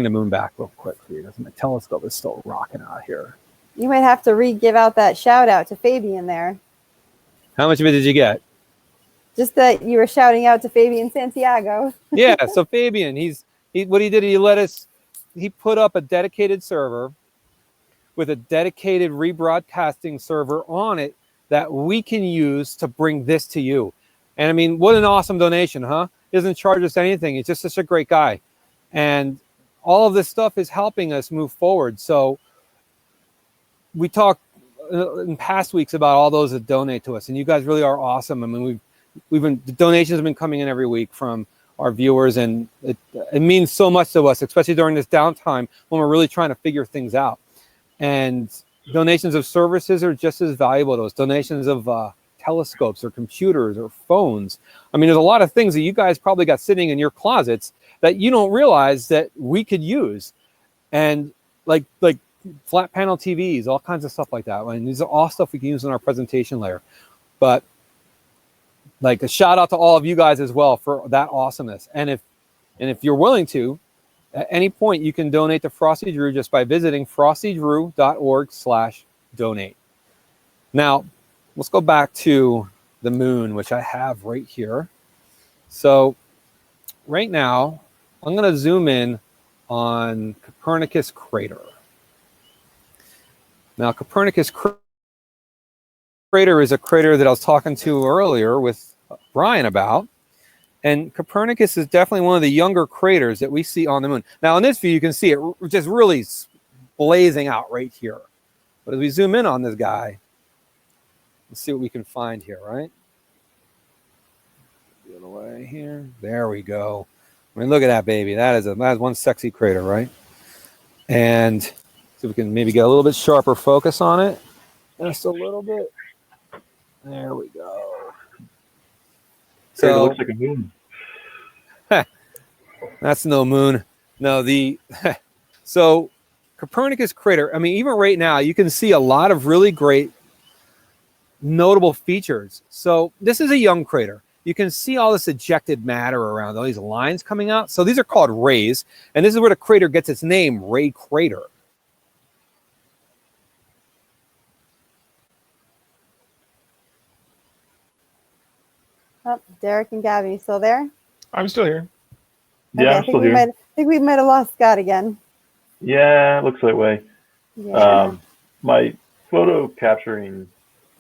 moon back real quick for you, because my telescope is still rocking out here. You might have to give out that shout out to Fabian there. How much of it did you get? Just that you were shouting out to Fabian Santiago. Yeah, so Fabian, what he did, he put up a dedicated server with a dedicated rebroadcasting server on it that we can use to bring this to you. And I mean, what an awesome donation, huh? He doesn't charge us anything. He's just such a great guy. And all of this stuff is helping us move forward. So we talked in past weeks about all those that donate to us, and you guys really are awesome. I mean, the donations have been coming in every week from our viewers, and it means so much to us, especially during this downtime when we're really trying to figure things out. And donations of services are just as valuable to us. Donations of telescopes or computers or phones. I mean, there's a lot of things that you guys probably got sitting in your closets that you don't realize that we could use. And like flat panel TVs, all kinds of stuff like that. I mean, these are all stuff we can use in our presentation layer. But like a shout out to all of you guys as well for that awesomeness. And if you're willing to, at any point, you can donate to Frosty Drew just by visiting frostydrew.org/donate. Now, let's go back to the moon, which I have right here. So right now, I'm going to zoom in on Copernicus Crater. Now, Copernicus Crater is a crater that I was talking to earlier with Brian about. And Copernicus is definitely one of the younger craters that we see on the moon. Now, in this view, you can see it just really blazing out right here. But as we zoom in on this guy, let's see what we can find here, right? The other way here. There we go. I mean, look at that, baby. That is one sexy crater, right? And see if we can maybe get a little bit sharper focus on it. Just a little bit. There we go. So it So looks like a moon. that's no moon. No, so Copernicus Crater, I mean, even right now, you can see a lot of really great notable features. So this is a young crater. You can see all this ejected matter around, all these lines coming out. So these are called rays. And this is where the crater gets its name, Ray Crater. Oh, Derek and Gabby, still there? I'm still here. Yeah, Okay, I'm still here. I think we might have lost Scott again. Yeah, it looks that way. Yeah. My photo capturing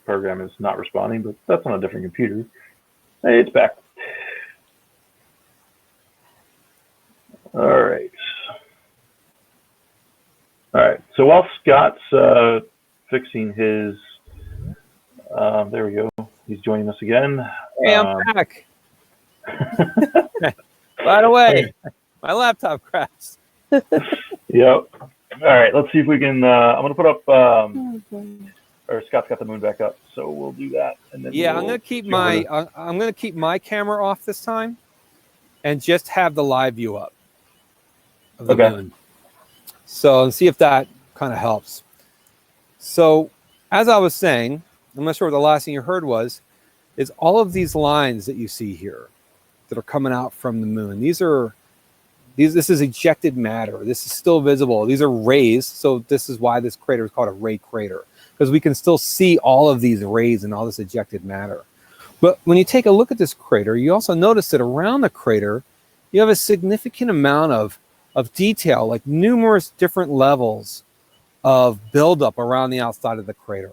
program is not responding, but that's on a different computer. Hey, it's back. All right. All right. So while Scott's fixing his, there we go. He's joining us again. Hey, I'm back. By the way, my laptop crashed. Yep. All right. Let's see if we can. I'm going to put up. Or Scott's got the moon back up, so we'll do that. And then Yeah, I'm gonna keep my camera off this time, and just have the live view up of the moon. So and see if that kind of helps. So as I was saying, I'm not sure what the last thing you heard was, is all of these lines that you see here that are coming out from the moon. This is ejected matter. This is still visible. These are rays. So this is why this crater is called a ray crater, because we can still see all of these rays and all this ejected matter. But when you take a look at this crater, you also notice that around the crater, you have a significant amount of detail, like numerous different levels of buildup around the outside of the crater.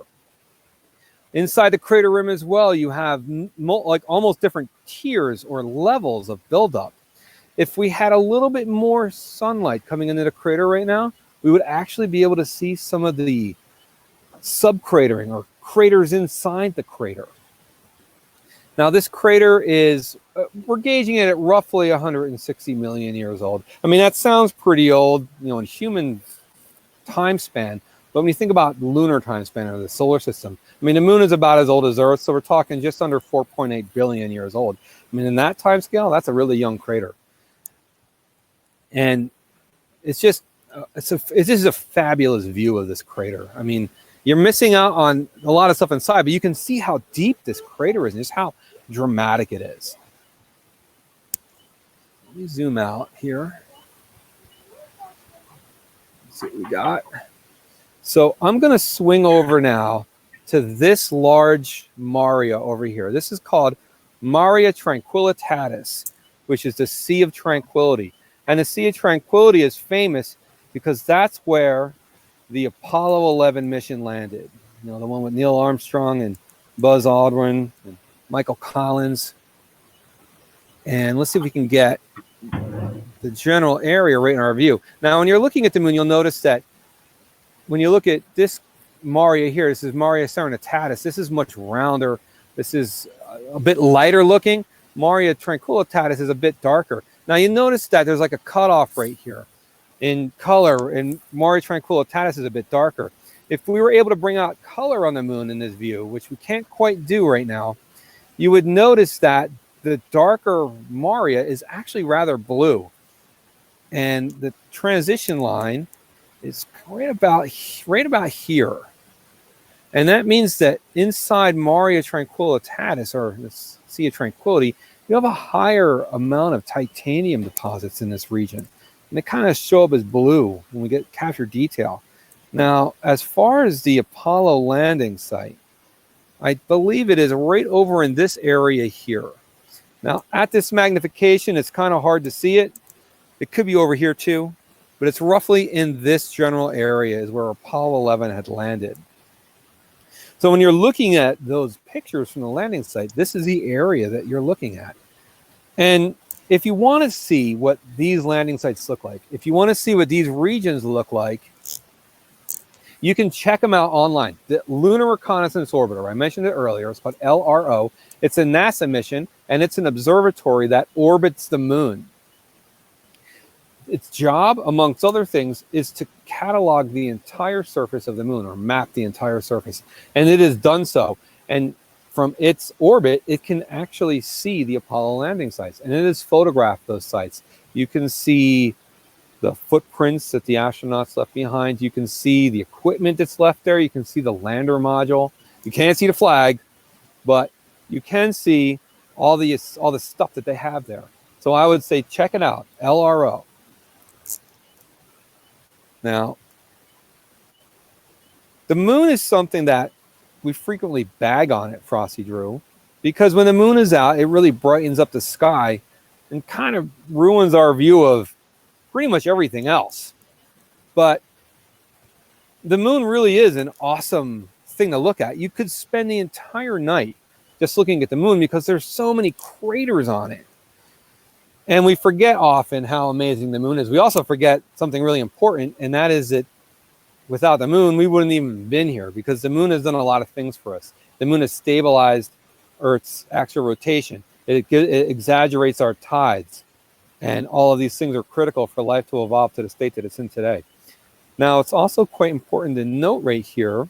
Inside the crater rim as well, you have like almost different tiers or levels of buildup. If we had a little bit more sunlight coming into the crater right now, we would actually be able to see some of the subcratering or craters inside the crater. Now this crater is, we're gauging it at roughly 160 million years old. I mean, that sounds pretty old, in human time span, but when you think about lunar time span or the solar system, I mean, the moon is about as old as Earth, so we're talking just under 4.8 billion years old. I mean, in that time scale, that's a really young crater. And it's just, it's just a fabulous view of this crater. I mean, you're missing out on a lot of stuff inside, but you can see how deep this crater is and just how dramatic it is. Let me zoom out here. Let's see what we got. So I'm going to swing over now to this large Maria over here. This is called Maria Tranquillitatis, which is the Sea of Tranquility. And the Sea of Tranquility is famous because that's where the Apollo 11 mission landed. The one with Neil Armstrong and Buzz Aldrin and Michael Collins. And let's see if we can get the general area right in our view. Now, when you're looking at the moon, you'll notice that when you look at this Maria here, this is Maria Serenitatis. This is much rounder. This is a bit lighter looking. Maria Tranquillitatis is a bit darker. Now, you notice that there's like a cutoff right here in color, and Maria Tranquillitatis is a bit darker. If we were able to bring out color on the moon in this view, which we can't quite do right now, you would notice that the darker Maria is actually rather blue. And the transition line is right about here. And that means that inside Maria Tranquillitatis, or the Sea of Tranquility, you have a higher amount of titanium deposits in this region. And they kind of show up as blue when we get capture detail. Now, as far as the Apollo landing site, I believe it is right over in this area here. Now, at this magnification, it's kind of hard to see it. It could be over here too, but it's roughly in this general area is where Apollo 11 had landed. So when you're looking at those pictures from the landing site, this is the area that you're looking at. And if you want to see what these landing sites look like, if you want to see what these regions look like, you can check them out online. The Lunar Reconnaissance Orbiter, I mentioned it earlier, it's called LRO. It's a NASA mission, and it's an observatory that orbits the moon. Its job, amongst other things, is to catalog the entire surface of the moon, or map the entire surface. And it has done so. And from its orbit, it can actually see the Apollo landing sites. And it has photographed those sites. You can see the footprints that the astronauts left behind. You can see the equipment that's left there. You can see the lander module. You can't see the flag, but you can see all the stuff that they have there. So I would say check it out, LRO. Now, the moon is something that we frequently bag on at Frosty Drew, because when the moon is out, it really brightens up the sky and kind of ruins our view of pretty much everything else. But the moon really is an awesome thing to look at. You could spend the entire night just looking at the moon because there's so many craters on it. And we forget often how amazing the moon is. We also forget something really important, and that is that without the moon, we wouldn't even have been here, because the moon has done a lot of things for us. The moon has stabilized Earth's actual rotation. It exaggerates our tides. And all of these things are critical for life to evolve to the state that it's in today. Now, it's also quite important to note right here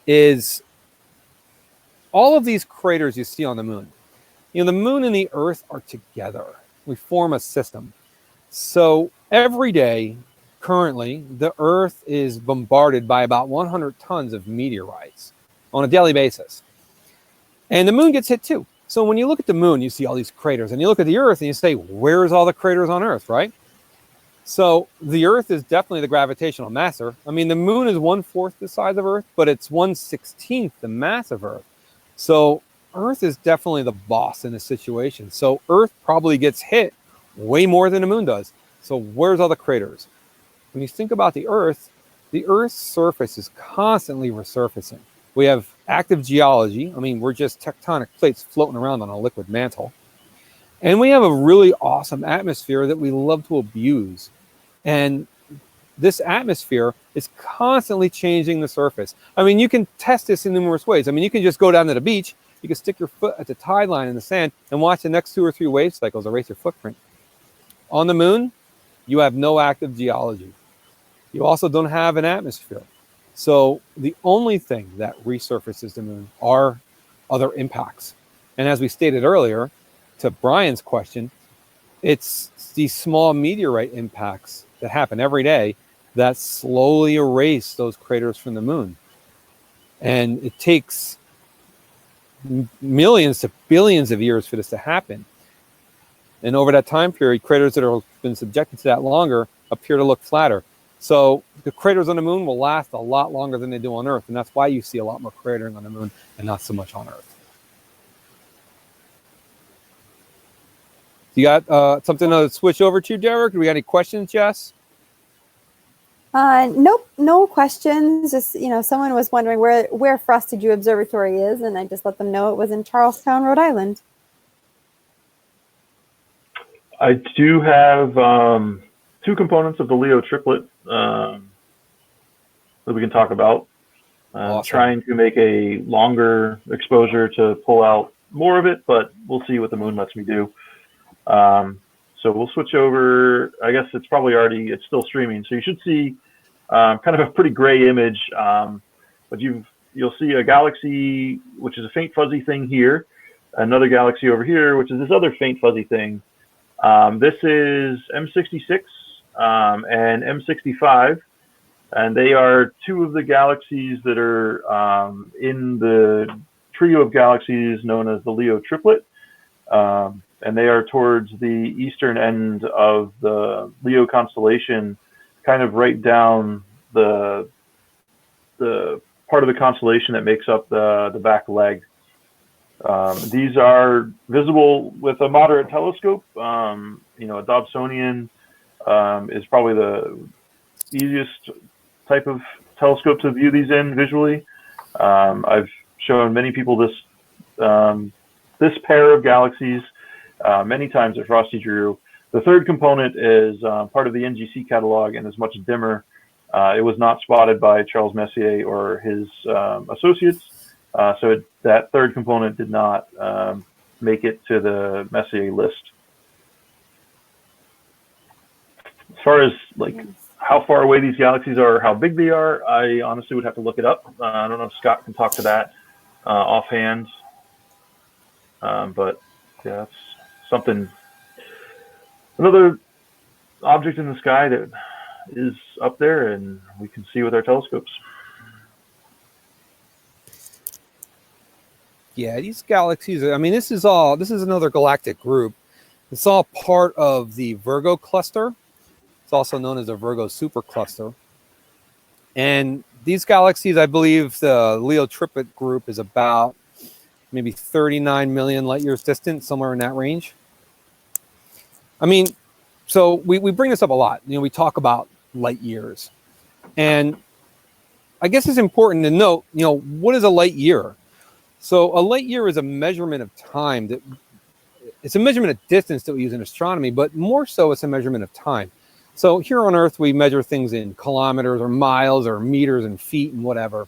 is all of these craters you see on the moon. The moon and the Earth are together. We form a system. So every day, currently, the Earth is bombarded by about 100 tons of meteorites on a daily basis. And the moon gets hit too. So when you look at the moon, you see all these craters. And you look at the Earth and you say, where's all the craters on Earth, right? So the Earth is definitely the gravitational masser. I mean, the moon is 1/4 the size of Earth, but it's 1/16 the mass of Earth. So Earth is definitely the boss in this situation. So Earth probably gets hit way more than the moon does. So where's all the craters? When you think about the Earth's surface is constantly resurfacing. We have active geology. I mean, we're just tectonic plates floating around on a liquid mantle. And we have a really awesome atmosphere that we love to abuse. And this atmosphere is constantly changing the surface. I mean, you can test this in numerous ways. I mean, you can just go down to the beach, you can stick your foot at the tide line in the sand and watch the next 2 or 3 wave cycles erase your footprint. On the moon, you have no active geology. You also don't have an atmosphere. So the only thing that resurfaces the moon are other impacts. And as we stated earlier, to Brian's question, it's these small meteorite impacts that happen every day that slowly erase those craters from the moon. And it takes millions to billions of years for this to happen. And over that time period, craters that have been subjected to that longer appear to look flatter. So the craters on the moon will last a lot longer than they do on Earth. And that's why you see a lot more cratering on the moon and not so much on Earth. You got something to switch over to, Derek? Do we got any questions, Jess? Nope, no questions. Just, someone was wondering where Frosty Drew Observatory is, and I just let them know it was in Charlestown, Rhode Island. I do have 2 components of the Leo triplet that we can talk about. Awesome. Trying to make a longer exposure to pull out more of it, but we'll see what the moon lets me do. So we'll switch over. I guess it's still streaming. So you should see kind of a pretty gray image, but you'll see a galaxy, which is a faint fuzzy thing here, another galaxy over here, which is this other faint fuzzy thing. This is M66 and M65, and they are 2 of the galaxies that are in the trio of galaxies known as the Leo triplet. And they are towards the eastern end of the Leo constellation, kind of right down the part of the constellation that makes up the back leg. These are visible with a moderate telescope. A Dobsonian is probably the easiest type of telescope to view these in visually. I've shown many people this pair of galaxies many times at Frosty Drew. The third component is part of the NGC catalog and is much dimmer. It was not spotted by Charles Messier or his associates, so that third component did not make it to the Messier list. As far as how far away these galaxies are, or how big they are, I honestly would have to look it up. I don't know if Scott can talk to that offhand, but yeah, that's something, another object in the sky that is up there and we can see with our telescopes. Yeah, these galaxies, I mean, this is another galactic group. It's all part of the Virgo cluster. It's also known as the Virgo supercluster. And these galaxies, I believe the Leo triplet group is about maybe 39 million light years distant, somewhere in that range. I mean, so we bring this up a lot. We talk about light years. And I guess it's important to note, what is a light year? So a light year is a measurement of time. It's a measurement of distance that we use in astronomy, but more so it's a measurement of time. So here on Earth, we measure things in kilometers or miles or meters and feet and whatever.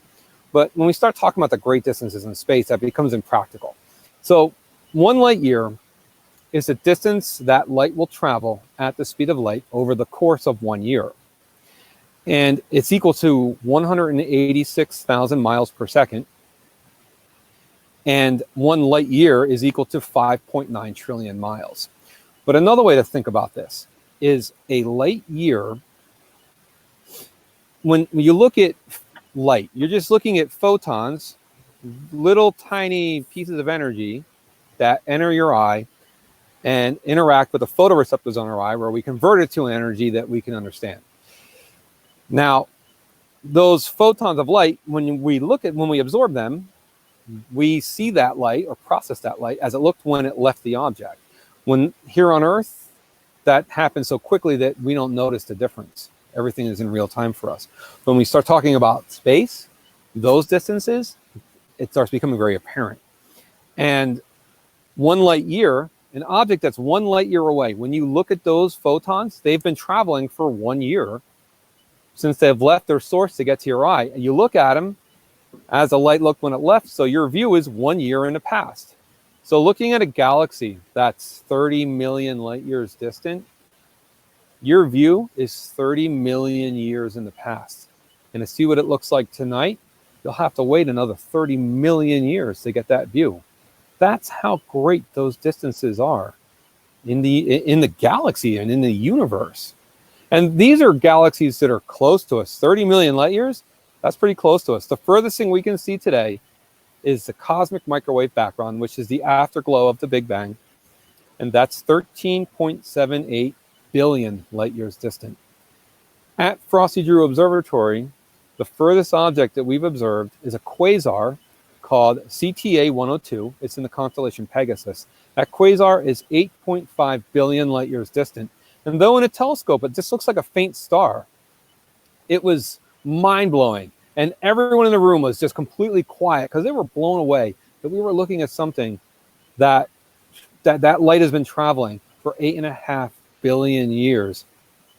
But when we start talking about the great distances in space, that becomes impractical. So 1 light year is the distance that light will travel at the speed of light over the course of 1 year. And it's equal to 186,000 miles per second. And 1 light year is equal to 5.9 trillion miles. But another way to think about this is a light year, when you look at light, you're just looking at photons, little tiny pieces of energy that enter your eye and interact with the photoreceptors on our eye, where we convert it to an energy that we can understand. Now, those photons of light, when we absorb them, we see that light or process that light as it looked when it left the object. When here on Earth, that happens so quickly that we don't notice the difference. Everything is in real time for us. When we start talking about space, those distances, it starts becoming very apparent. And 1 light year, an object that's 1 light year away, when you look at those photons, they've been traveling for 1 year since they've left their source to get to your eye. And you look at them as the light looked when it left, so your view is 1 year in the past. So looking at a galaxy that's 30 million light years distant, your view is 30 million years in the past. And to see what it looks like tonight, you'll have to wait another 30 million years to get that view. That's how great those distances are in the galaxy and in the universe. And these are galaxies that are close to us. 30 million light years, that's pretty close to us. The furthest thing we can see today is the cosmic microwave background, which is the afterglow of the Big Bang. And that's 13.78 billion light years distant. At Frosty Drew Observatory, the furthest object that we've observed is a quasar called CTA 102. It's in the constellation Pegasus. That quasar is 8.5 billion light years distant. And though in a telescope it just looks like a faint star, it was mind-blowing. And everyone in the room was just completely quiet because they were blown away that we were looking at something that light has been traveling for 8.5 billion years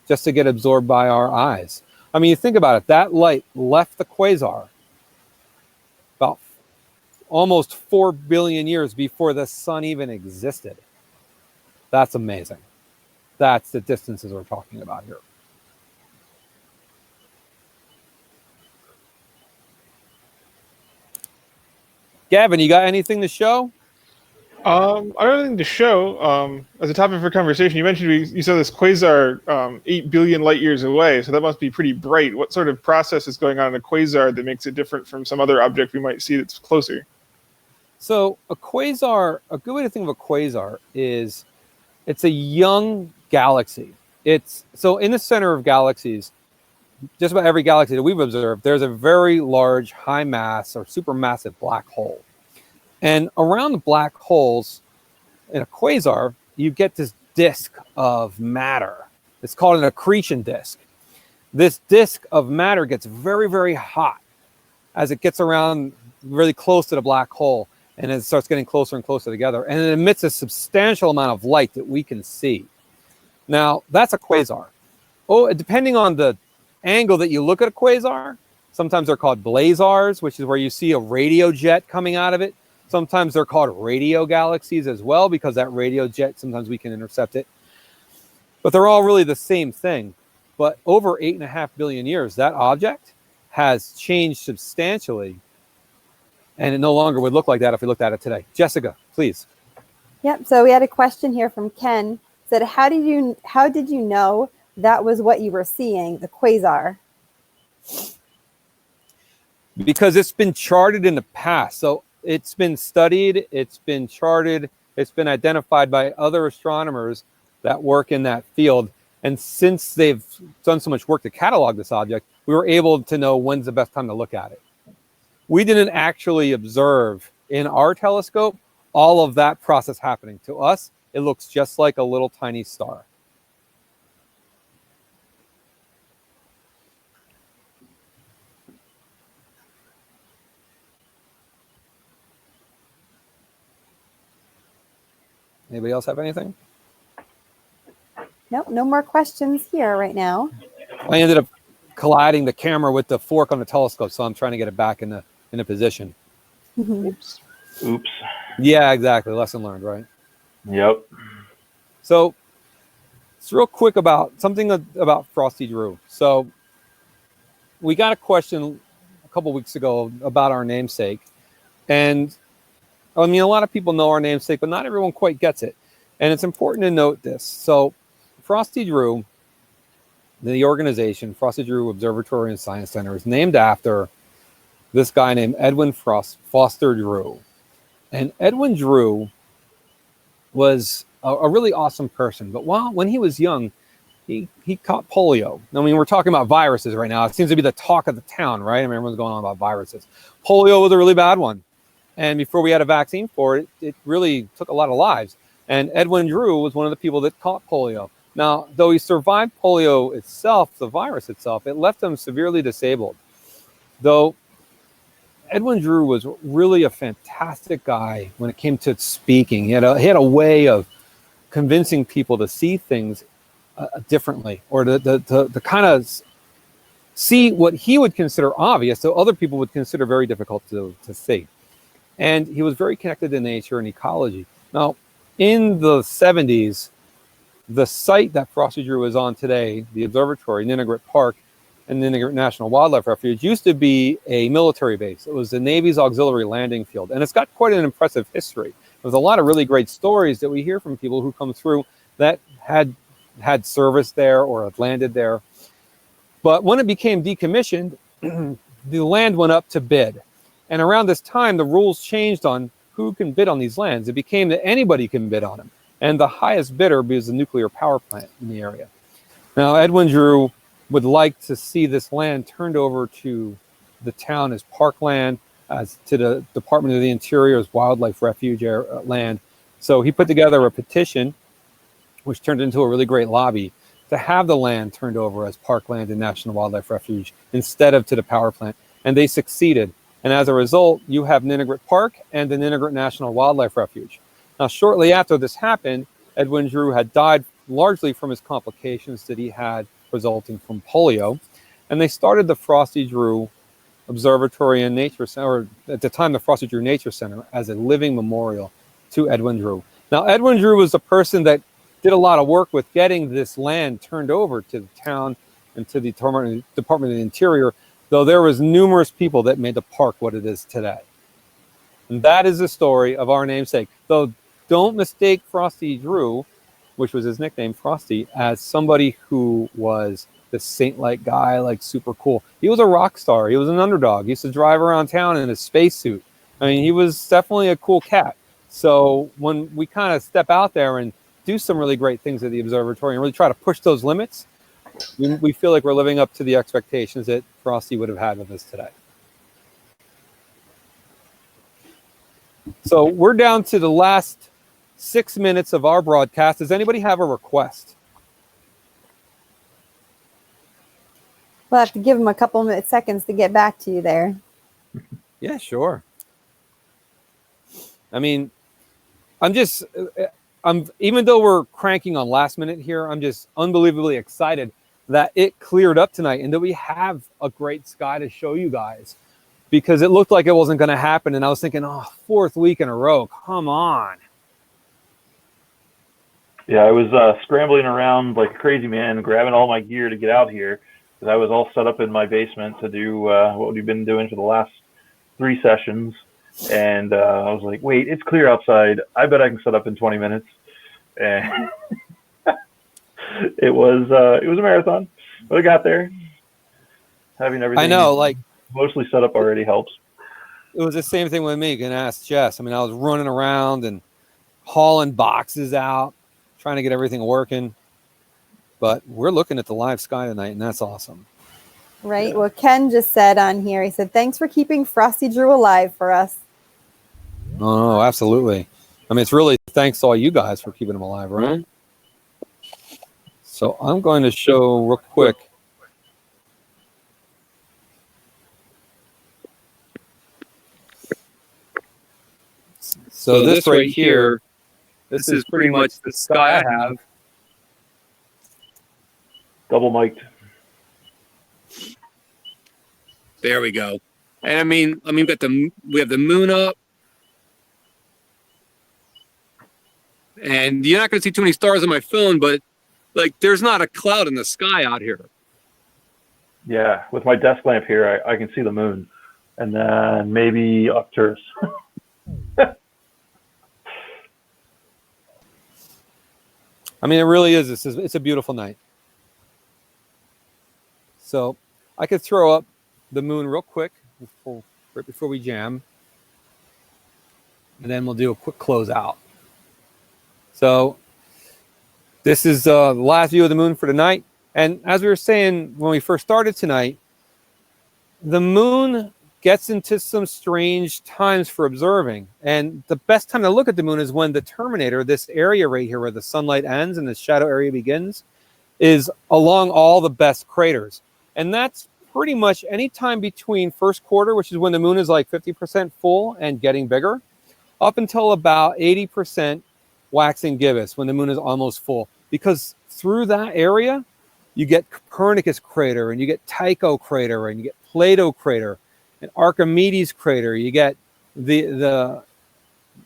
just to get absorbed by our eyes. I mean, you think about it, that light left the quasar about almost 4 billion years before the sun even existed. That's amazing. That's the distances we're talking about here. Gavin, you got anything to show? I don't have anything to show. As a topic for conversation, you mentioned you saw this quasar 8 billion light years away, so that must be pretty bright. What sort of process is going on in a quasar that makes it different from some other object we might see that's closer? So a quasar, a good way to think of a quasar is it's a young galaxy. So in the center of galaxies, just about every galaxy that we've observed, there's a very large, high mass or supermassive black hole. And around the black holes in a quasar, you get this disk of matter. It's called an accretion disk. This disk of matter gets very, very hot as it gets around really close to the black hole, and it starts getting closer and closer together, and it emits a substantial amount of light that we can see. Now, that's a quasar. Oh, depending on the angle that you look at a quasar, sometimes they're called blazars, which is where you see a radio jet coming out of it. Sometimes they're called radio galaxies as well, because that radio jet, sometimes we can intercept it. But they're all really the same thing. But over 8.5 billion years, that object has changed substantially. And it no longer would look like that if we looked at it today. Jessica, please. Yep. So we had a question here from Ken. Said, how did you know that was what you were seeing, the quasar? Because it's been charted in the past. So it's been studied, it's been charted, it's been identified by other astronomers that work in that field. And since they've done so much work to catalog this object, we were able to know when's the best time to look at it. We didn't actually observe in our telescope all of that process happening. To us, it looks just like a little tiny star. Anybody else have anything? Nope, no more questions here right now. I ended up colliding the camera with the fork on the telescope, so I'm trying to get it back in the position. Oops. Yeah, exactly. Lesson learned, right? Yep. So it's real quick about something about Frosty Drew. So we got a question a couple weeks ago about our namesake, and I mean, a lot of people know our namesake, but not everyone quite gets it. And it's important to note this. So Frosty Drew, the organization, Frosty Drew Observatory and Science Center, is named after this guy named Edwin Foster Drew. And Edwin Drew was a really awesome person. But when he was young, he caught polio. I mean, we're talking about viruses right now. It seems to be the talk of the town, right? I mean, everyone's going on about viruses. Polio was a really bad one. And before we had a vaccine for it, it really took a lot of lives. And Edwin Drew was one of the people that caught polio. Now, though he survived polio itself, the virus itself, it left him severely disabled. Though Edwin Drew was really a fantastic guy when it came to speaking. He had a way of convincing people to see things differently, or to kind of see what he would consider obvious, so other people would consider very difficult to see. And he was very connected to nature and ecology. Now, in the 70s, the site that Frosty Drew is on today, the Observatory, Ninigret Park, and Ninigret National Wildlife Refuge, used to be a military base. It was the Navy's auxiliary landing field, and it's got quite an impressive history. There's a lot of really great stories that we hear from people who come through that had service there or had landed there. But when it became decommissioned, the land went up to bid. And around this time, the rules changed on who can bid on these lands. It became that anybody can bid on them. And the highest bidder was the nuclear power plant in the area. Now, Edwin Drew would like to see this land turned over to the town as parkland, as to the Department of the Interior as wildlife refuge land. So he put together a petition, which turned into a really great lobby, to have the land turned over as parkland and National Wildlife Refuge instead of to the power plant. And they succeeded. And as a result, you have Ninigret Park and the Ninigret National Wildlife Refuge. Now, shortly after this happened, Edwin Drew had died largely from his complications that he had resulting from polio. And they started the Frosty Drew Observatory and Nature Center, or at the time, the Frosty Drew Nature Center, as a living memorial to Edwin Drew. Now, Edwin Drew was the person that did a lot of work with getting this land turned over to the town and to the Department of the Interior, though there was numerous people that made the park what it is today. And that is the story of our namesake. Though don't mistake Frosty Drew, which was his nickname, Frosty, as somebody who was the saint-like guy, like super cool. He was a rock star. He was an underdog. He used to drive around town in a spacesuit. I mean, he was definitely a cool cat. So when we kind of step out there and do some really great things at the observatory and really try to push those limits, we feel like we're living up to the expectations that Frosty would have had with us today. So we're down to the last 6 minutes of our broadcast. Does anybody have a request? We'll have to give him a couple seconds to get back to you there. Yeah, sure. I mean, even though we're cranking on last minute here, I'm just unbelievably excited that it cleared up tonight and that we have a great sky to show you guys, because it looked like it wasn't going to happen. And I was thinking, oh, 4th week in a row, come on. Yeah, I was scrambling around like a crazy man, grabbing all my gear to get out here, because I was all set up in my basement to do what we've been doing for the last 3 sessions. And I was like, wait, it's clear outside. I bet I can set up in 20 minutes. And it was a marathon, but I got there. Having everything I know, like mostly set up already helps. It was the same thing with me. You can ask Jess. I mean, I was running around and hauling boxes out, trying to get everything working. But we're looking at the live sky tonight, and that's awesome. Right. Well, Ken just said on here, he said, thanks for keeping Frosty Drew alive for us. Oh, absolutely. I mean, it's really thanks to all you guys for keeping him alive, right? So I'm going to show real quick. So this right here, this is pretty much the sky I have. Double mic'd. There we go. And I mean, we have the moon up. And you're not going to see too many stars on my phone, but like there's not a cloud in the sky out here. Yeah, with my desk lamp here, I can see the moon. And then maybe Arcturus. I mean, it really is. It's a beautiful night. So I could throw up the moon real quick right before we jam. And then we'll do a quick closeout. So this is the last view of the moon for tonight. And as we were saying when we first started tonight, the moon gets into some strange times for observing. And the best time to look at the moon is when the terminator, this area right here where the sunlight ends and the shadow area begins, is along all the best craters. And that's pretty much any time between first quarter, which is when the moon is like 50% full and getting bigger, up until about 80% waxing gibbous, when the moon is almost full. Because through that area, you get Copernicus crater, and you get Tycho crater, and you get Plato crater, and Archimedes crater. You get the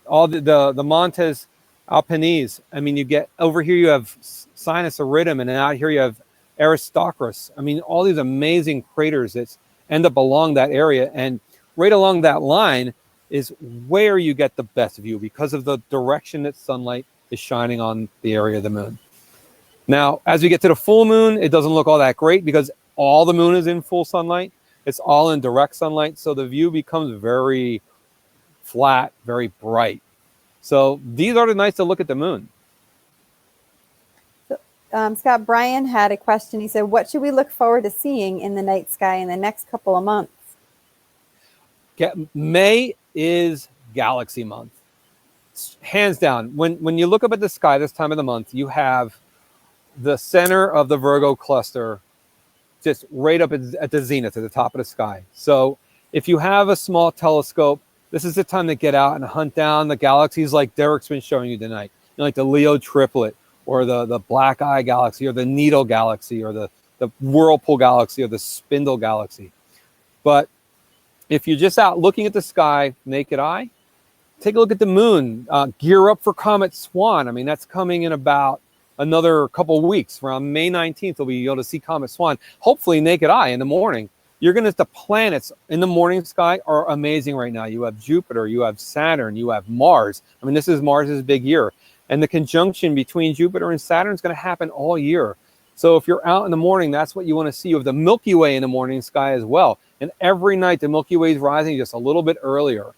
Montes Alpines. I mean, you get over here, you have Sinus Iridum, and then out here you have Aristarchus. I mean, all these amazing craters that end up along that area. And right along that line is where you get the best view because of the direction that sunlight is shining on the area of the moon. Now, as we get to the full moon, it doesn't look all that great because all the moon is in full sunlight. It's all in direct sunlight. So the view becomes very flat, very bright. So these are the nights to look at the moon. Scott, Brian had a question. He said, what should we look forward to seeing in the night sky in the next couple of months? May is galaxy month. Hands down. When you look up at the sky this time of the month, you have the center of the Virgo cluster just right up at the zenith, at the top of the sky. So if you have a small telescope, this is the time to get out and hunt down the galaxies like Derek's been showing you tonight. You know, like the Leo triplet, or the Black Eye galaxy, or the Needle galaxy, or the Whirlpool galaxy, or the Spindle galaxy. But if you're just out looking at the sky, naked eye, take a look at the moon. Gear up for Comet Swan. I mean, that's coming in about another couple of weeks. Around May 19th, we'll be able to see Comet Swan, hopefully naked eye in the morning. You're going to, the planets in the morning sky are amazing right now. You have Jupiter, you have Saturn, you have Mars. I mean, this is Mars's big year. And the conjunction between Jupiter and Saturn is going to happen all year. So if you're out in the morning, that's what you want to see. You have the Milky Way in the morning sky as well. And every night, the Milky Way is rising just a little bit earlier.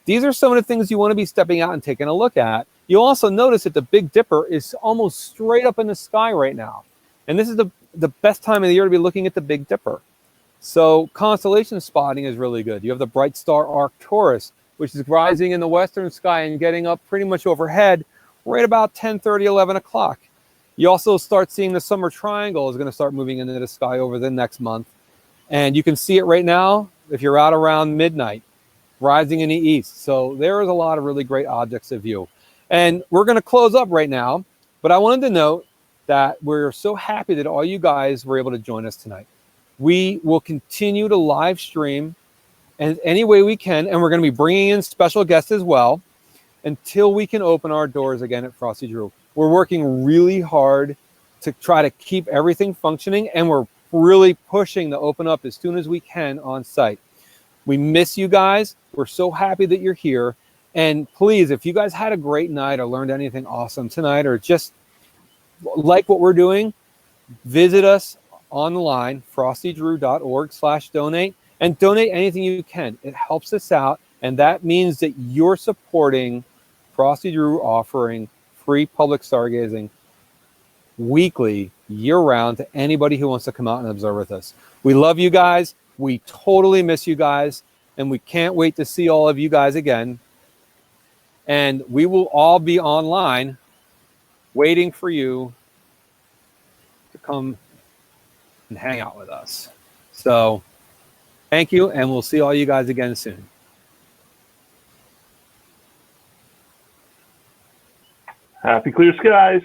These are some of the things you want to be stepping out and taking a look at. You'll also notice that the Big Dipper is almost straight up in the sky right now. And this is the best time of the year to be looking at the Big Dipper. So constellation spotting is really good. You have the bright star Arcturus, which is rising in the western sky and getting up pretty much overhead right about 10:30, 11 o'clock. You also start seeing the Summer Triangle is going to start moving into the sky over the next month. And you can see it right now if you're out around midnight, rising in the east. So there is a lot of really great objects of view. And we're going to close up right now, but I wanted to note that we're so happy that all you guys were able to join us tonight. We will continue to live stream in any way we can, and we're going to be bringing in special guests as well until we can open our doors again at Frosty Drew. We're working really hard to try to keep everything functioning, and we're really pushing to open up as soon as we can on site. We miss you guys. We're so happy that you're here. And please, if you guys had a great night or learned anything awesome tonight or just like what we're doing, visit us online, frostydrew.org/donate, and donate anything you can. It helps us out, and that means that you're supporting Frosty Drew offering free public stargazing weekly, year-round to anybody who wants to come out and observe with us. We love you guys. We totally miss you guys, and we can't wait to see all of you guys again. And we will all be online waiting for you to come and hang out with us. So thank you, and we'll see all you guys again soon. Happy clear skies.